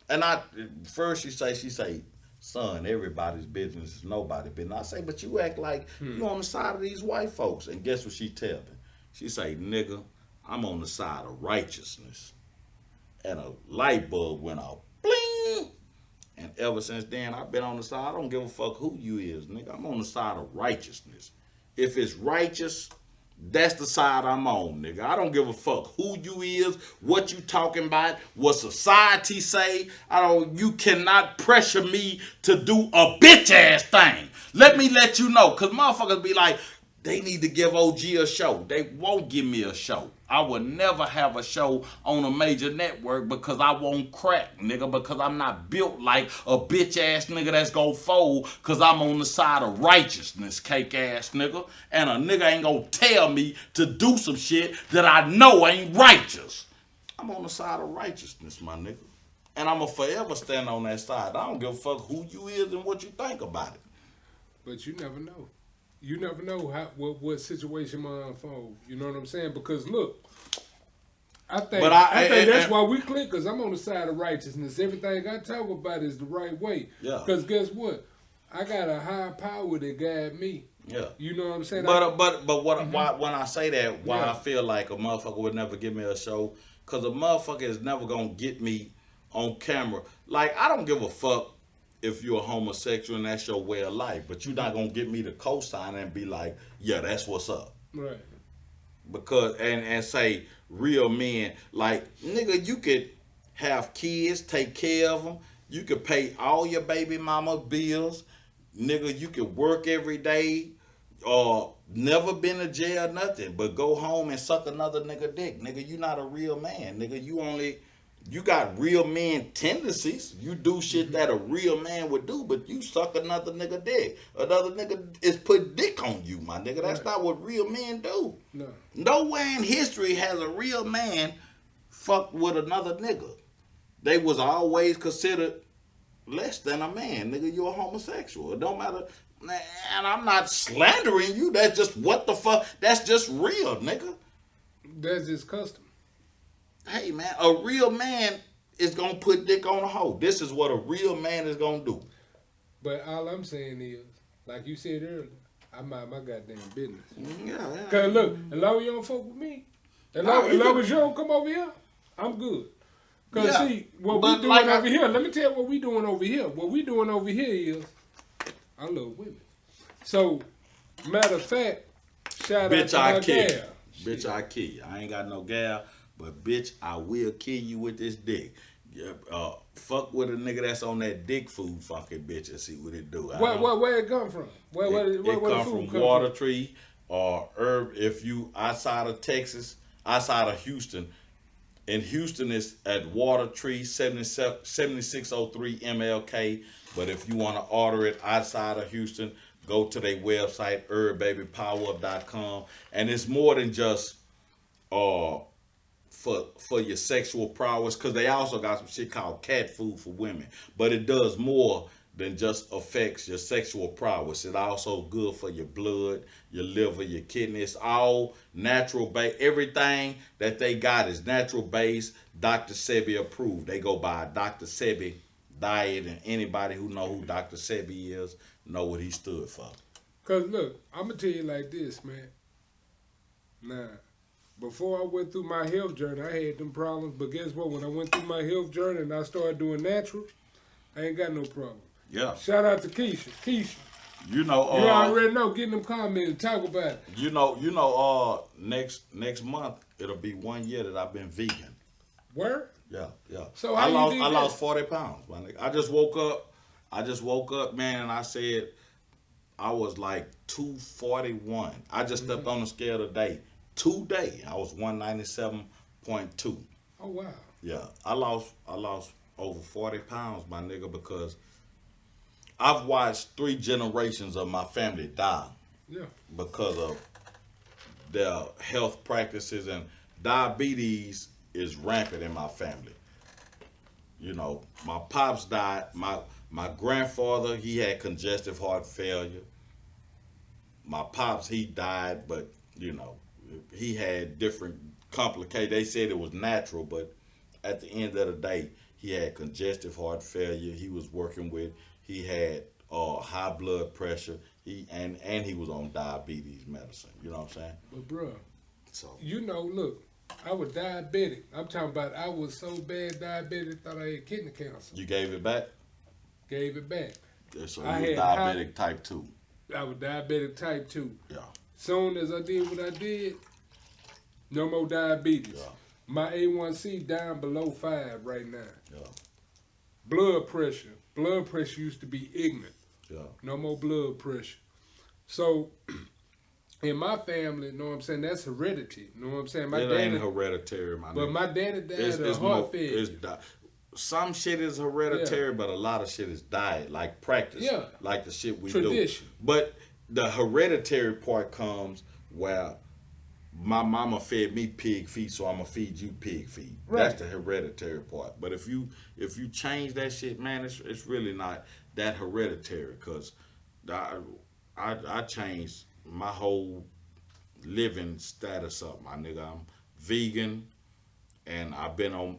she say, son, everybody's business is nobody's business. I say, but you act like you on the side of these white folks. And guess what she tell me? She say, nigga, I'm on the side of righteousness. And a light bulb went off. Bling! And ever since then, I've been on the side. I don't give a fuck who you is, nigga. I'm on the side of righteousness. If it's righteous, That's the side I'm on, nigga. I don't give a fuck who you is, what you talking about, what society say. You cannot pressure me to do a bitch ass thing. Let me let you know, cause motherfuckers be like, they need to give OG a show. They won't give me a show. I would never have a show on a major network because I won't crack, nigga, because I'm not built like a bitch ass nigga that's gonna fold because I'm on the side of righteousness, cake ass nigga. And a nigga ain't gonna tell me to do some shit that I know ain't righteous. I'm on the side of righteousness, my nigga. And I'm gonna forever stand on that side. I don't give a fuck who you is and what you think about it. But you never know. You never know what situation might unfold. You know what I'm saying? Because look, I think that's why we click. Because I'm on the side of righteousness. Everything I talk about is the right way. Yeah. Because guess what? I got a higher power that guide me. Yeah. You know what I'm saying? But why when I say that, why I feel like a motherfucker would never give me a show? Because a motherfucker is never gonna get me on camera. Like, I don't give a fuck if you're a homosexual and that's your way of life, but you're not gonna get me to co-sign and be like, yeah, that's what's up. Right. Because and say real men, like, nigga, you could have kids, take care of them, you could pay all your baby mama bills, nigga, you could work every day, never been to jail, nothing, but go home and suck another nigga dick. Nigga, you not a real man. Nigga, you got real man tendencies. You do shit that a real man would do, but you suck another nigga dick. Another nigga is put dick on you, my nigga. That's not what real men do. No. Nowhere in history has a real man fucked with another nigga. They was always considered less than a man. Nigga, you're a homosexual. It don't matter. And I'm not slandering you. That's just what the fuck. That's just real, nigga. That's just custom. Hey, man, a real man is going to put dick on a hoe. This is what a real man is going to do. But all I'm saying is, like you said earlier, I mind my goddamn business. Yeah. Because look, as long as you don't fuck with me, as long as you don't come over here, I'm good. Because see, what we doing over here, let me tell you what we doing over here. What we doing over here is, I love women. So, matter of fact, shout out to my gal. Bitch, I kill you. I ain't got no gal. But bitch, I will kill you with this dick. Fuck with a nigga that's on that dick food fucking bitch and see what it do. Where it come from? Where it come from Water Tree or herb. If you outside of Texas, outside of Houston, in Houston it's at Water Tree 7603 MLK. But if you want to order it outside of Houston, go to their website herbbabypowerup.com, and it's more than just for your sexual prowess, because they also got some shit called cat food for women. But it does more than just affects your sexual prowess. It's also good for your blood, your liver, your kidneys, all natural base. Everything that they got is natural base, Dr. Sebi approved. They go by Dr. Sebi diet, and anybody who know who Dr. Sebi is know what he stood for. Because look, I'm going to tell you like this, man. Nah. Before I went through my health journey, I had them problems. But guess what? When I went through my health journey and I started doing natural, I ain't got no problem. Yeah. Shout out to Keisha. You know, you already know. Get in them comments and talk about it. You know. Next month it'll be 1 year that I've been vegan. Where? Yeah. So I lost 40 pounds, my nigga. I just woke up, man, and I said I was like 241. I just stepped on the scale today. Today I was 197.2. Oh wow. Yeah, I lost over 40 pounds, my nigga, because I've watched 3 generations of my family die. Yeah. Because of their health practices, and diabetes is rampant in my family. You know, my pops died. My grandfather, he had congestive heart failure. My pops, he died, but you know, he had different complications. They said it was natural, but at the end of the day, he had congestive heart failure. He was working with, he had high blood pressure. He was on diabetes medicine. You know what I'm saying? But bro, you know, look, I was diabetic. I'm talking about I was so bad diabetic, thought I had kidney cancer. You gave it back? Gave it back. So you were diabetic type 2. I was diabetic type 2. Yeah. Soon as I did what I did, no more diabetes. Yeah. My A1C down below 5 right now. Yeah. Blood pressure. Blood pressure used to be ignorant. Yeah. No more blood pressure. So, in my family, you know what I'm saying, that's heredity. You know what I'm saying? My it ain't hereditary, my nigga. But my daddy died of heart failure. Some shit is hereditary, but a lot of shit is diet, like practice, like the shit we do. But the hereditary part comes where my mama fed me pig feet, so I'm gonna feed you pig feet. Right. That's the hereditary part. But if you change that shit, man, it's really not that hereditary. Cause I changed my whole living status up, my nigga. I'm vegan, and I've been on.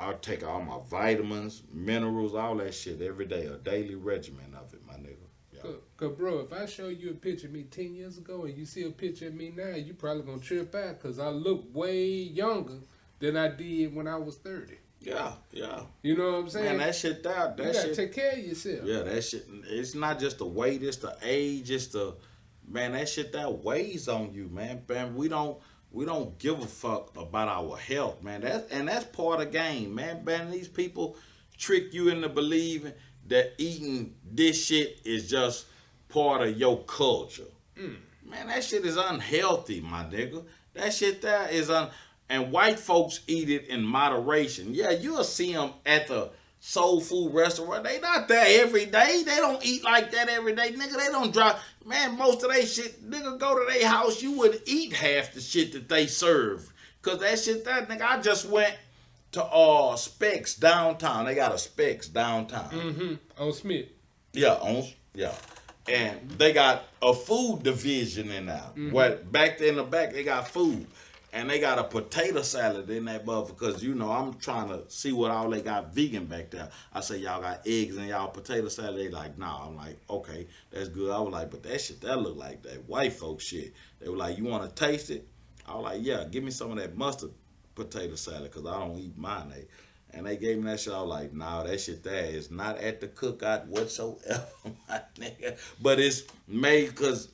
I take all my vitamins, minerals, all that shit every day, a daily regimen of it, my nigga. Yeah. Cause bro, if I show you a picture of me 10 years ago and you see a picture of me now, you probably gonna trip out because I look way younger than I did when I was 30. Yeah, yeah. You know what I'm saying? Man, that shit that you gotta take care of yourself. Yeah, that shit. It's not just the weight, it's the age, it's the man. That shit that weighs on you, man. Man, we don't give a fuck about our health, man. That's part of the game, man. Man, these people trick you into believing that eating this shit is just part of your culture. Man, that shit is unhealthy, my nigga. That shit there is and white folks eat it in moderation. Yeah, you'll see them at the soul food restaurant. They not there every day. They don't eat like that every day, nigga. They don't drop. Man, most of they shit, nigga, go to their house, you wouldn't eat half the shit that they serve. Cause that shit that, nigga, I just went to Specs downtown. They got a Specs downtown. On Smith. Yeah, and they got a food division in there. What back there in the back, they got food. And they got a potato salad in that motherfucker because, you know, I'm trying to see what all they got vegan back there. I say, y'all got eggs in y'all potato salad? They like, nah. I'm like, okay, that's good. I was like, but that shit, that look like that white folk shit. They were like, you want to taste it? I was like, yeah, give me some of that mustard potato salad because I don't eat mayonnaise. And they gave me that shit. I was like, nah, that shit there is not at the cookout whatsoever, my nigga. But it's made because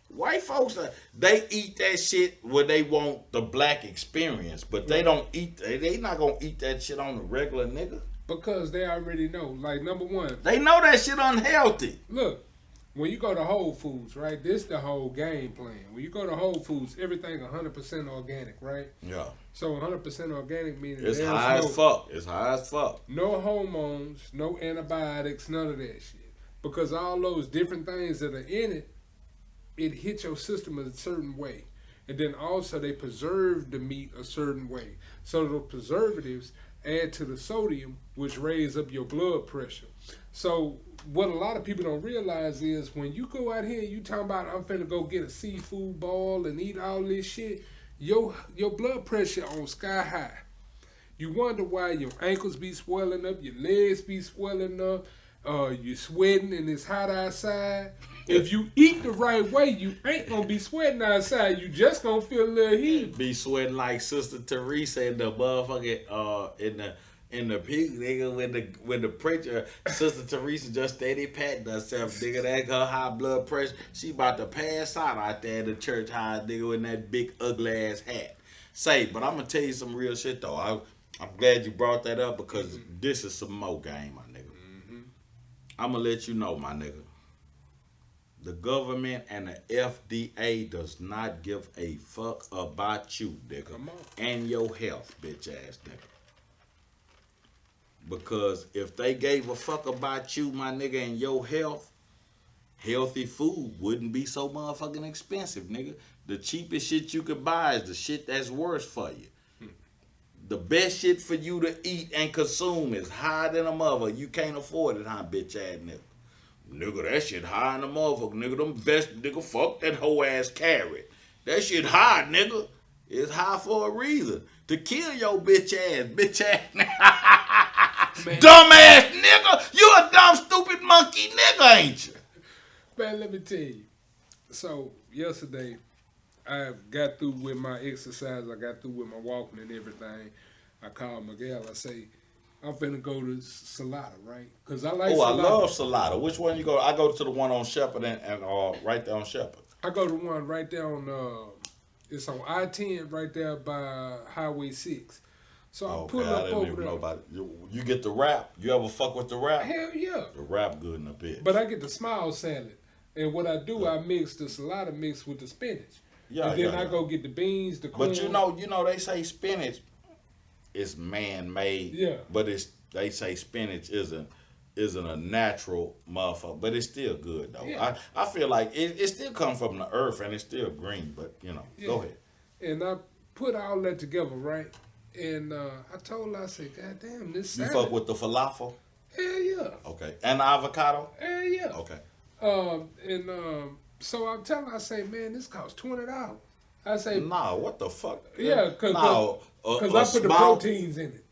white folks, they eat that shit where they want the black experience, but they don't eat. They not gonna eat that shit on the regular, nigga. Because they already know. Like, number one, they know that shit unhealthy. Look, when you go to Whole Foods, right? This the whole game plan. When you go to Whole Foods, everything 100% organic, right? Yeah. So 100% organic meaning it's high as fuck. It's high as fuck. No hormones, no antibiotics, none of that shit. Because all those different things that are in it, it hits your system a certain way. And then also they preserve the meat a certain way. So the preservatives add to the sodium, which raise up your blood pressure. So what a lot of people don't realize is when you go out here and you talking about, I'm finna go get a seafood ball and eat all this shit, your blood pressure on sky high. You wonder why your ankles be swelling up, your legs be swelling up, you're sweating and it's hot outside. If you eat the right way, you ain't gonna be sweating outside. You just gonna feel a little heat. Be sweating like Sister Teresa in the motherfucking in the peak, nigga. When the preacher, Sister Teresa just steady patting herself, nigga. That her high blood pressure. She about to pass out there in the church house, nigga, in that big ugly ass hat. But I'm gonna tell you some real shit though. I'm glad you brought that up because this is some more game, my nigga. I'm gonna let you know, my nigga. The government and the FDA does not give a fuck about you, nigga, and your health, bitch ass nigga. Because if they gave a fuck about you, my nigga, and your health, healthy food wouldn't be so motherfucking expensive, nigga. The cheapest shit you could buy is the shit that's worse for you. The best shit for you to eat and consume is higher than a mother. You can't afford it, huh, bitch ass nigga? Nigga, that shit high in the motherfucker, nigga. Them best, nigga, fuck that hoe ass carrot. That shit high, nigga. It's high for a reason. To kill your bitch ass nigga. Dumb ass nigga. You a dumb, stupid monkey nigga, ain't you? Man, let me tell you. So, yesterday, I got through with my exercise. I got through with my walking and everything. I called Miguel. I say, I'm finna go to Salada, right? Because I like Salada. I love Salada. Which one you go? I go to the one on Shepherd and right there on Shepherd. I go to one right there on it's on I-10 right there by Highway 6. So I pull up over there. Know about it. You get the wrap? You ever fuck with the wrap? Hell yeah. The wrap good in a bit. But I get the small salad. And what I do, I mix the salad mix with the spinach. Yeah, and then I go get the beans, the corn. But you know, they say spinach is man-made. Yeah. But they say spinach isn't a natural motherfucker, but it's still good though. Yeah. I feel like it still comes from the earth and it's still green, but go ahead. And I put all that together, right? And I told her, I said, God damn, this salad. You fuck with the falafel? Hell yeah. Okay. And the avocado? Hell yeah. Okay. So I'm telling her, I say, man, this costs $20. I say, nah, what the fuck? Yeah, because I put the proteins in it.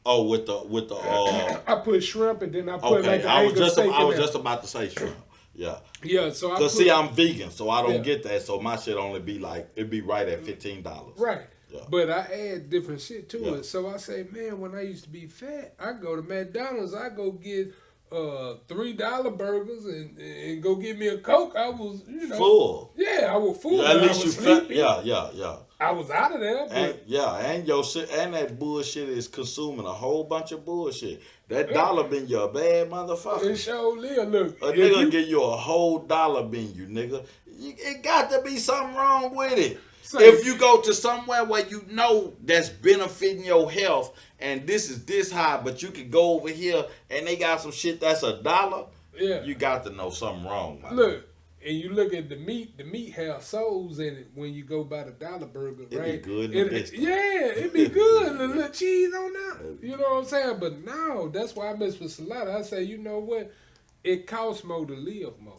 Oh, with the I put shrimp and then I put like the angus steak in there. I was just about to say shrimp. Yeah. Yeah, so I see, I'm vegan, so I don't get that. So my shit only be like, it'd be right at $15. Right. Yeah. But I add different shit to it. So I say, man, when I used to be fat, I go to McDonald's, I go get $3 burgers and go get me a Coke. I was, full. Yeah, I was full. At least you fat. Yeah. I was out of there. But and your shit, and that bullshit is consuming a whole bunch of bullshit. That dollar been your bad motherfucker. It sure live. Look, a nigga give you a whole dollar bin, you nigga. It got to be something wrong with it. If you go to somewhere where you know that's benefiting your health and this is this high, but you can go over here and they got some shit that's $1, you got to know something wrong. Look, and you look at the meat have souls in it when you go by the dollar burger, right? It be good it be good. And a little cheese on that. You know what I'm saying? But no, that's why I mess with salad. I say, you know what? It costs more to live more.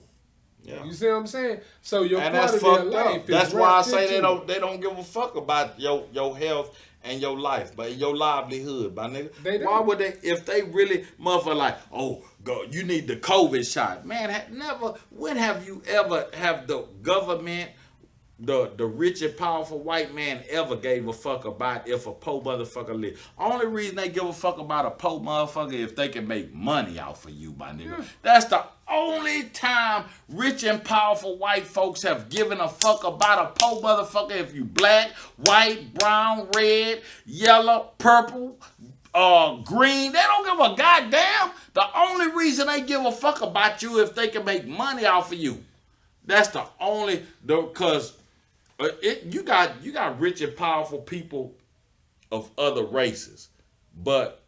Yeah. You see what I'm saying? So your quality of life is that's why I say they don't give a fuck about your health and your life, but your livelihood, my nigga. Why would they, if they really motherfucker like, oh, go, you need the COVID shot. Man, when have you ever have the government, the rich and powerful white man ever gave a fuck about if a poor motherfucker live? Only reason they give a fuck about a poor motherfucker if they can make money off of you, my nigga. That's the only time rich and powerful white folks have given a fuck about a poor motherfucker if you black, white, brown, red, yellow, purple, green. They don't give a goddamn. The only reason they give a fuck about you if they can make money off of you. That's the only, because you got rich and powerful people of other races, but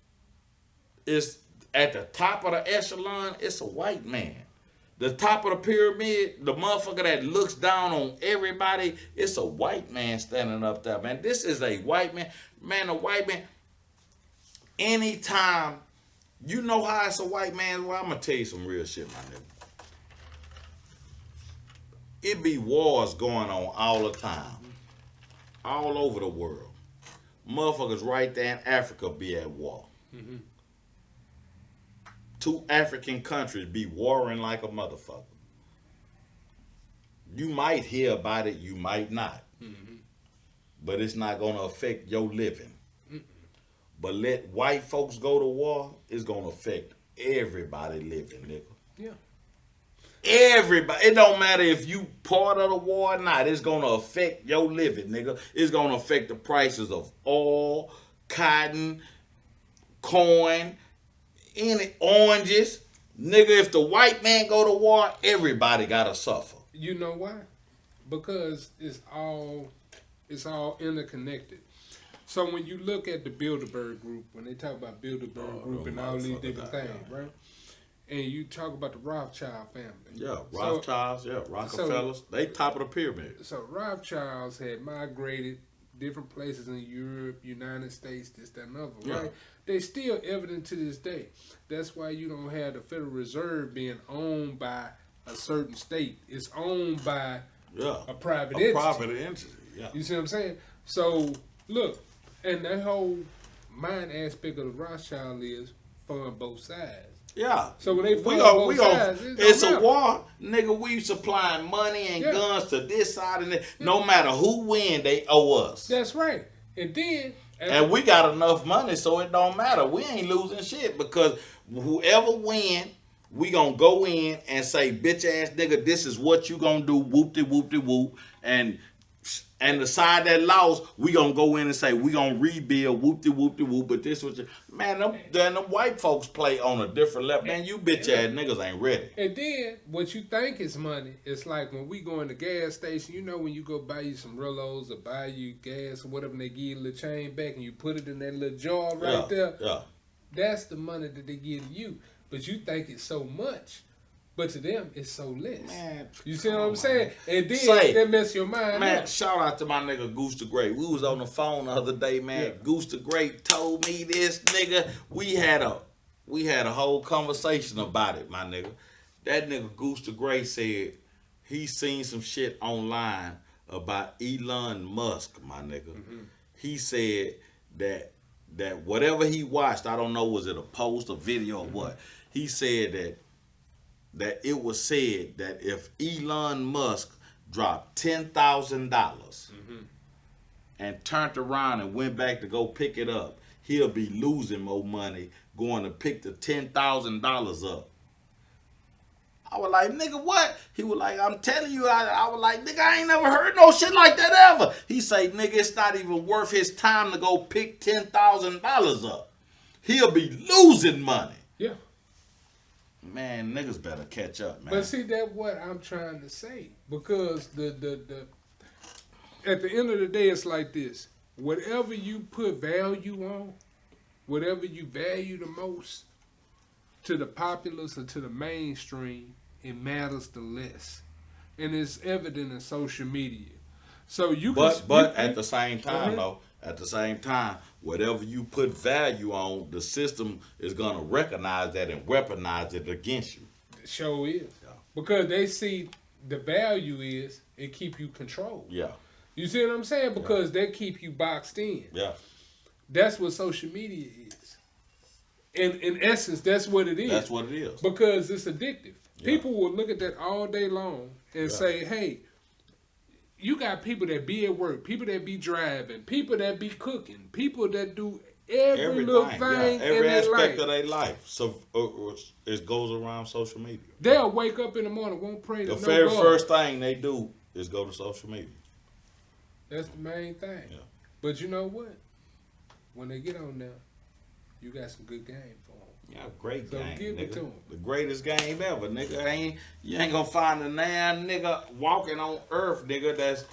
it's at the top of the echelon, it's a white man. The top of the pyramid, the motherfucker that looks down on everybody, it's a white man standing up there, man. This is a white man. Man, a white man, anytime, you know how it's a white man, well, I'm going to tell you some real shit, my nigga. It be wars going on all the time. All over the world. Motherfuckers right there in Africa be at war. Mm-hmm. 2 African countries be warring like a motherfucker. You might hear about it, you might not. Mm-hmm. But it's not going to affect your living. Mm-mm. But let white folks go to war, it's going to affect everybody living, nigga. Yeah. Everybody. It don't matter if you part of the war or not. It's going to affect your living, nigga. It's going to affect the prices of oil, cotton, corn, any oranges. Nigga, if the white man go to war, everybody got to suffer. You know why? Because it's all interconnected. So when you look at the Bilderberg Group, when they talk about Bilderberg Group and all these different things, right? And you talk about the Rothschild family. Yeah, Rothschilds, Rockefellers. They top of the pyramid. So Rothschilds had migrated different places in Europe, United States, this, that, and other, right? They still evident to this day. That's why you don't have the Federal Reserve being owned by a certain state. It's owned by a private entity. Private entity, yeah. You see what I'm saying? So, look, and that whole mind aspect of the Rothschild is fund both sides. Yeah. So when they fund both sides, it's a war, nigga. We supplying money and guns to this side and that. No matter who win, they owe us. That's right. And then and we got enough money, so it don't matter. We ain't losing shit because whoever win, we gonna go in and say, bitch ass nigga, this is what you gonna do, whoop-de-whoop-de-whoop, and the side that lost, we gonna go in and say, we gonna rebuild, whoop-de-whoop-de-whoop, but this was, man, them white folks play on a different level. Man, you bitch ass niggas ain't ready. And then, what you think is money, it's like when we go in the gas station, you know when you go buy you some Rillos or buy you gas or whatever, and they give you a little chain back and you put it in that little jar right there. Yeah. That's the money that they give to you. But you think it's so much. But to them, it's so less. Man, you see what I'm saying? And then that mess your mind man, up. Shout out to my nigga Goose the Great. We was on the phone the other day, man. Yeah. Goose the Great told me this, nigga. We had a whole conversation about it, my nigga. That nigga Goose the Great said he seen some shit online about Elon Musk, my nigga. Mm-hmm. He said that whatever he watched, I don't know, was it a post, a video, or what? He said that it was said that if Elon Musk dropped $10,000 and turned around and went back to go pick it up, he'll be losing more money going to pick the $10,000 up. I was like, nigga, what? He was like, I'm telling you, I was like, nigga, I ain't never heard no shit like that ever. He say, nigga, it's not even worth his time to go pick $10,000 up. He'll be losing money. Yeah. Man, niggas better catch up, man. But see, that's what I'm trying to say. Because the at the end of the day, it's like this. Whatever you put value on, whatever you value the most, to the populace or to the mainstream, it matters the less. And it's evident in social media. So you But at the same time, though, at the same time, whatever you put value on, the system is going to recognize that and weaponize it against you. It sure is. Yeah. Because they see the value is it keep you controlled. Yeah. You see what I'm saying? Because they keep you boxed in. Yeah. That's what social media is. In essence, that's what it is. That's what it is. Because it's addictive. Yeah. People will look at that all day long and say, hey, you got people that be at work, people that be driving, people that be cooking, people that do every little thing every in aspect their of their life. So it goes around social media. They'll wake up in the morning, won't pray to the no very God. First thing they do is go to social media. That's the main thing. Yeah. But you know what? When they get on there, you got some good game for them. Yeah, great game, give nigga. it to 'em. The greatest game ever, nigga. You ain't gonna find a damn nigga walking on earth, nigga, that's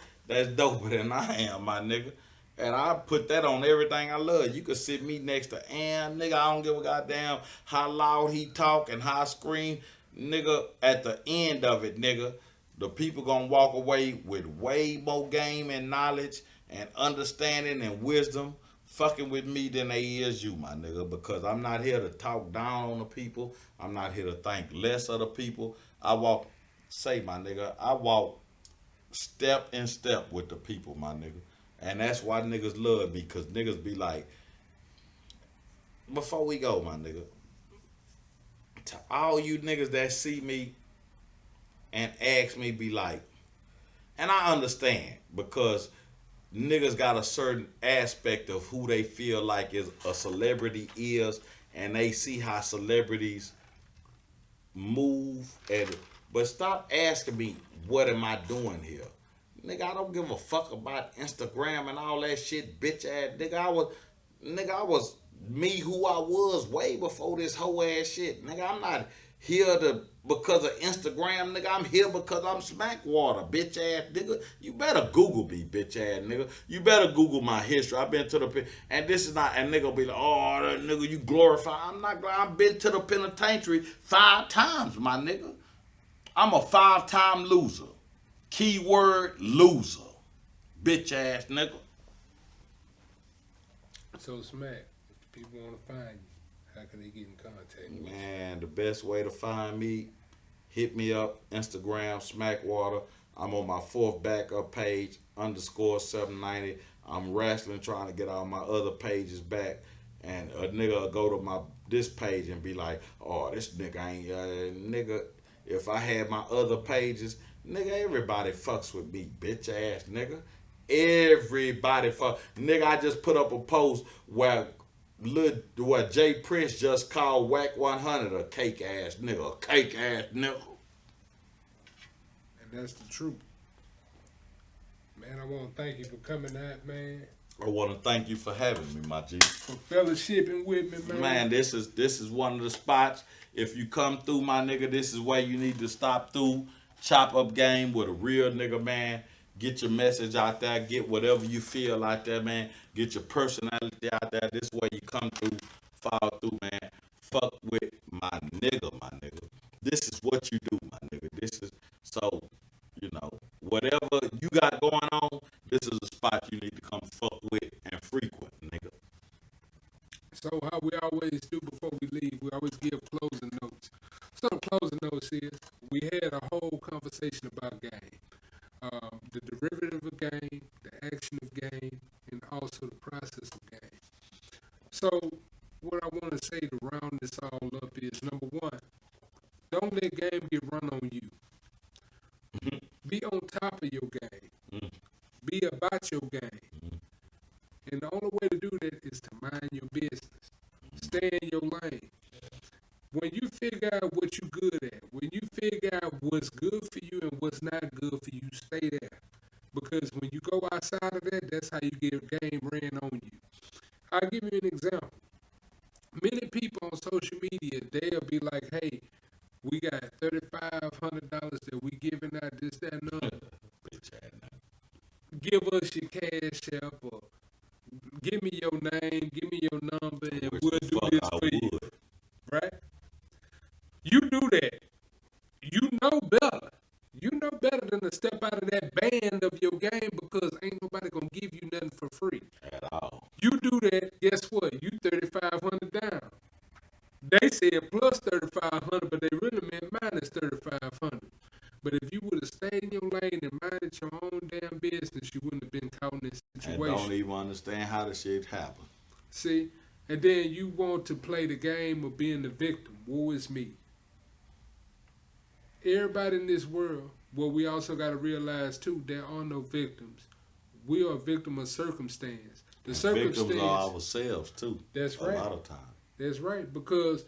doper than I am, my nigga. And I put that on everything I love. You could sit me next to Ann, nigga. I don't give a goddamn how loud he talk and how I scream. Nigga, at the end of it, nigga, the people gonna walk away with way more game and knowledge and understanding and wisdom fucking with me than they is you, my nigga, because I'm not here to talk down on the people. I'm not here to think less of the people. I walk step in step with the people, my nigga. And that's why niggas love me, because niggas be like, before we go, my nigga, to all you niggas that see me and ask me, be like, and I understand, because niggas got a certain aspect of who they feel like is a celebrity is, and they see how celebrities move. But stop asking me, what am I doing here? Nigga, I don't give a fuck about Instagram and all that shit, bitch ass. Nigga, I was me who I was way before this whole ass shit. Nigga, I'm not here because of Instagram, nigga. I'm here because I'm Smackwater, bitch ass nigga. You better Google me, bitch ass nigga. You better Google my history. I've been to the and this is not, and nigga be like, oh, that nigga, you glorify. I'm not. I've been to the penitentiary 5 times, my nigga. I'm a 5-time loser. Keyword loser, bitch ass nigga. So Smack, if people want to find you, how can they get in contact with you? Man, the best way to find me, hit me up, Instagram, Smackwater. I'm on my 4th backup page, _790. I'm wrestling, trying to get all my other pages back. And a nigga will go to this page and be like, oh, this nigga ain't, nigga, if I had my other pages, nigga, everybody fucks with me, bitch ass nigga. Everybody fuck. Nigga, I just put up a post where what Jay Prince just called Whack 100 a cake ass nigga, a cake ass nigga. And that's the truth. Man, I want to thank you for coming out, man. I want to thank you for having me, my G. For fellowshipping with me, man. Man, this is one of the spots. If you come through, my nigga, this is where you need to stop through. Chop up game with a real nigga, man. Get your message out there. Get whatever you feel out there, man. Get your personality out there. This is where you come through, fall through, man. Fuck with my nigga, my nigga. This is what you do, my nigga. This is, so, you know, whatever you got going on, this is a spot you need to come fuck with and frequent, nigga. So how we always do before we leave, we always give closing notes. So the closing notes is, we had a whole conversation about game. The derivative of game, the action of game, and also the process of game. So what I want to say to round this all up is, number one, don't let game get run on you. Mm-hmm. Be on top of your game. Mm-hmm. Be about your game. Mm-hmm. And the only way to do that is to mind your business. Stay in your lane. When you figure out what you're good at, when you figure out what's good for you and what's not good for you, stay there. Because when you go outside of that, that's how you get game ran on you. I'll give you an example. Many people on social media, they'll be like, hey, we got $3,500 that we giving out this, that, and the other. Give us your cash app, or give me your name, give me your number, and we'll do this for you. Right? You do that. You know better. You know better than to step out of that band of your game, because ain't nobody gonna give you nothing for free. At all. You do that, guess what? You 3,500 down. They said plus 3,500, but they really meant minus 3,500. But if you would have stayed in your lane and minded your own damn business, you wouldn't have been caught in this situation. And don't even understand how the shit happened. See? And then you want to play the game of being the victim. Woe is me. Everybody in this world, well, we also got to realize, too, there are no victims. We are a victim of circumstance. The circumstance. Victims are ourselves, too. That's right. A lot of times. That's right, because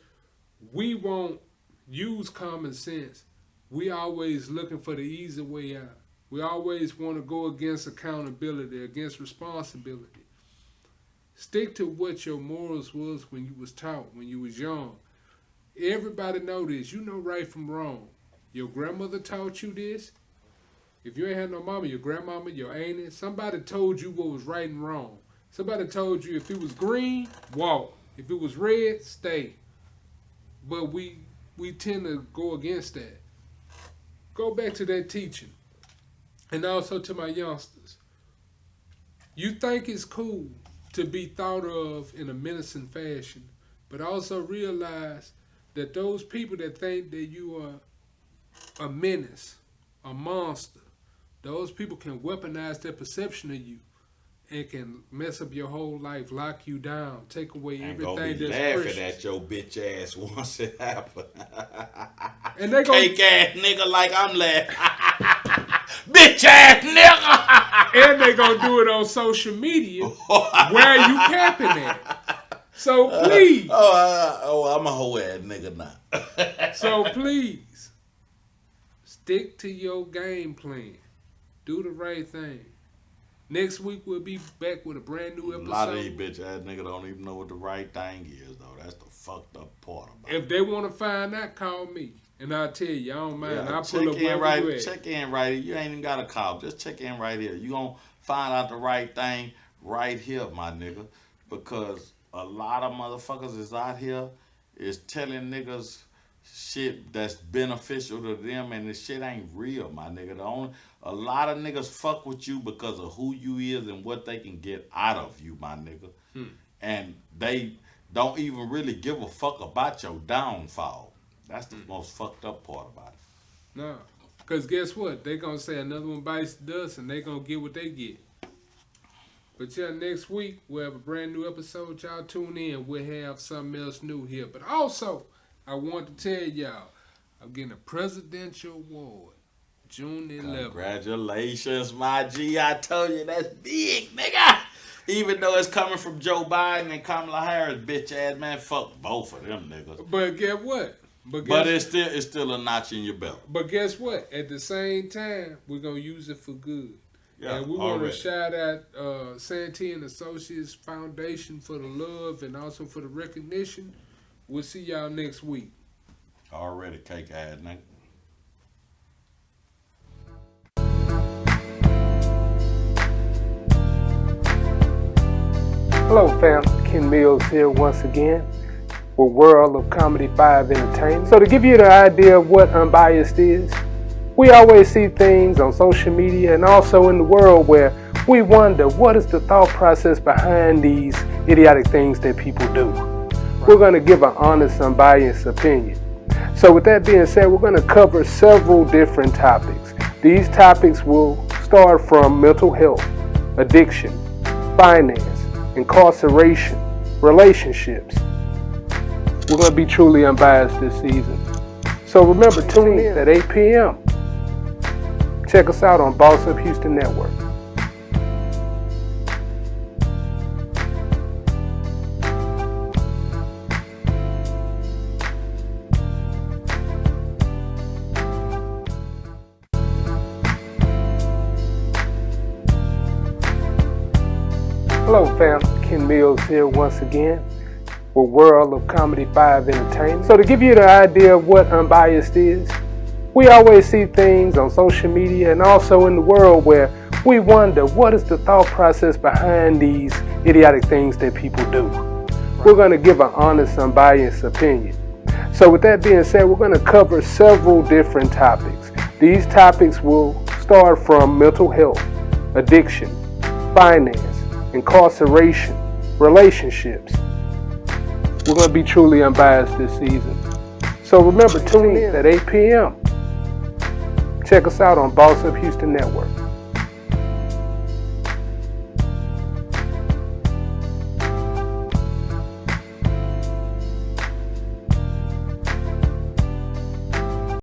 we won't use common sense. We always looking for the easy way out. We always want to go against accountability, against responsibility. Stick to what your morals was when you was taught, when you was young. Everybody know this. You know right from wrong. Your grandmother taught you this. If you ain't had no mama, your grandmama, your auntie, somebody told you what was right and wrong. Somebody told you if it was green, walk. If it was red, stay. But we tend to go against that. Go back to that teaching. And also to my youngsters. You think it's cool to be thought of in a menacing fashion, but also realize that those people that think that you are a menace, a monster, those people can weaponize their perception of you and can mess up your whole life, lock you down, take away everything that's precious. And laughing at your bitch ass once it happen. And they gonna cake ass nigga like I'm laughing. Bitch ass nigga. And they gonna do it on social media where you capping at. So please. I'm a whole ass nigga now. So please, stick to your game plan. Do the right thing. Next week we'll be back with a brand new episode. A lot of these bitch ass niggas don't even know what the right thing is, though. That's the fucked up part about it. If they want to find out, call me. And I'll tell you, I don't mind. Yeah, I'll pull up right. you at. Check in right here. You ain't even got to call. Just check in right here. You gonna find out the right thing right here, my nigga. Because a lot of motherfuckers is out here is telling niggas shit that's beneficial to them, and the shit ain't real, my nigga. A lot of niggas fuck with you because of who you is and what they can get out of you, my nigga. And they don't even really give a fuck about your downfall. That's the most fucked up part about it. No. Because guess what? They going to say another one bites the dust and they going to get what they get. But yeah, next week we'll have a brand new episode. Y'all tune in. We'll have something else new here. But also, I want to tell y'all, I'm getting a presidential award. June 11th. Congratulations, my G. I told you that's big, nigga. Even though it's coming from Joe Biden and Kamala Harris, bitch ass man, fuck both of them niggas. But get what? But it's still a notch in your belt. But guess what? At the same time, we're gonna use it for good. Yeah, and we want to shout out Santee and Associates Foundation for the love and also for the recognition. We'll see y'all next week. Already cake ass nigga. Hello fam, Ken Mills here once again with World of Comedy 5 Entertainment. So to give you the idea of what Unbiased is, we always see things on social media and also in the world where we wonder what is the thought process behind these idiotic things that people do. We're going to give an honest, unbiased opinion. So with that being said, we're going to cover several different topics. These topics will start from mental health, addiction, finance, incarceration, relationships. We're going to be truly unbiased this season. So remember, tune in at 8 p.m. Check us out on Boss Up Houston Network. Hello fam, Ken Mills here once again with World of Comedy 5 Entertainment. So to give you the idea of what Unbiased is, we always see things on social media and also in the world where we wonder what is the thought process behind these idiotic things that people do. We're going to give an honest, unbiased opinion. So with that being said, we're going to cover several different topics. These topics will start from mental health, addiction, finance, incarceration, relationships. We're going to be truly unbiased this season. So remember, tune in at 8 p.m. Check us out on Boss Up Houston Network.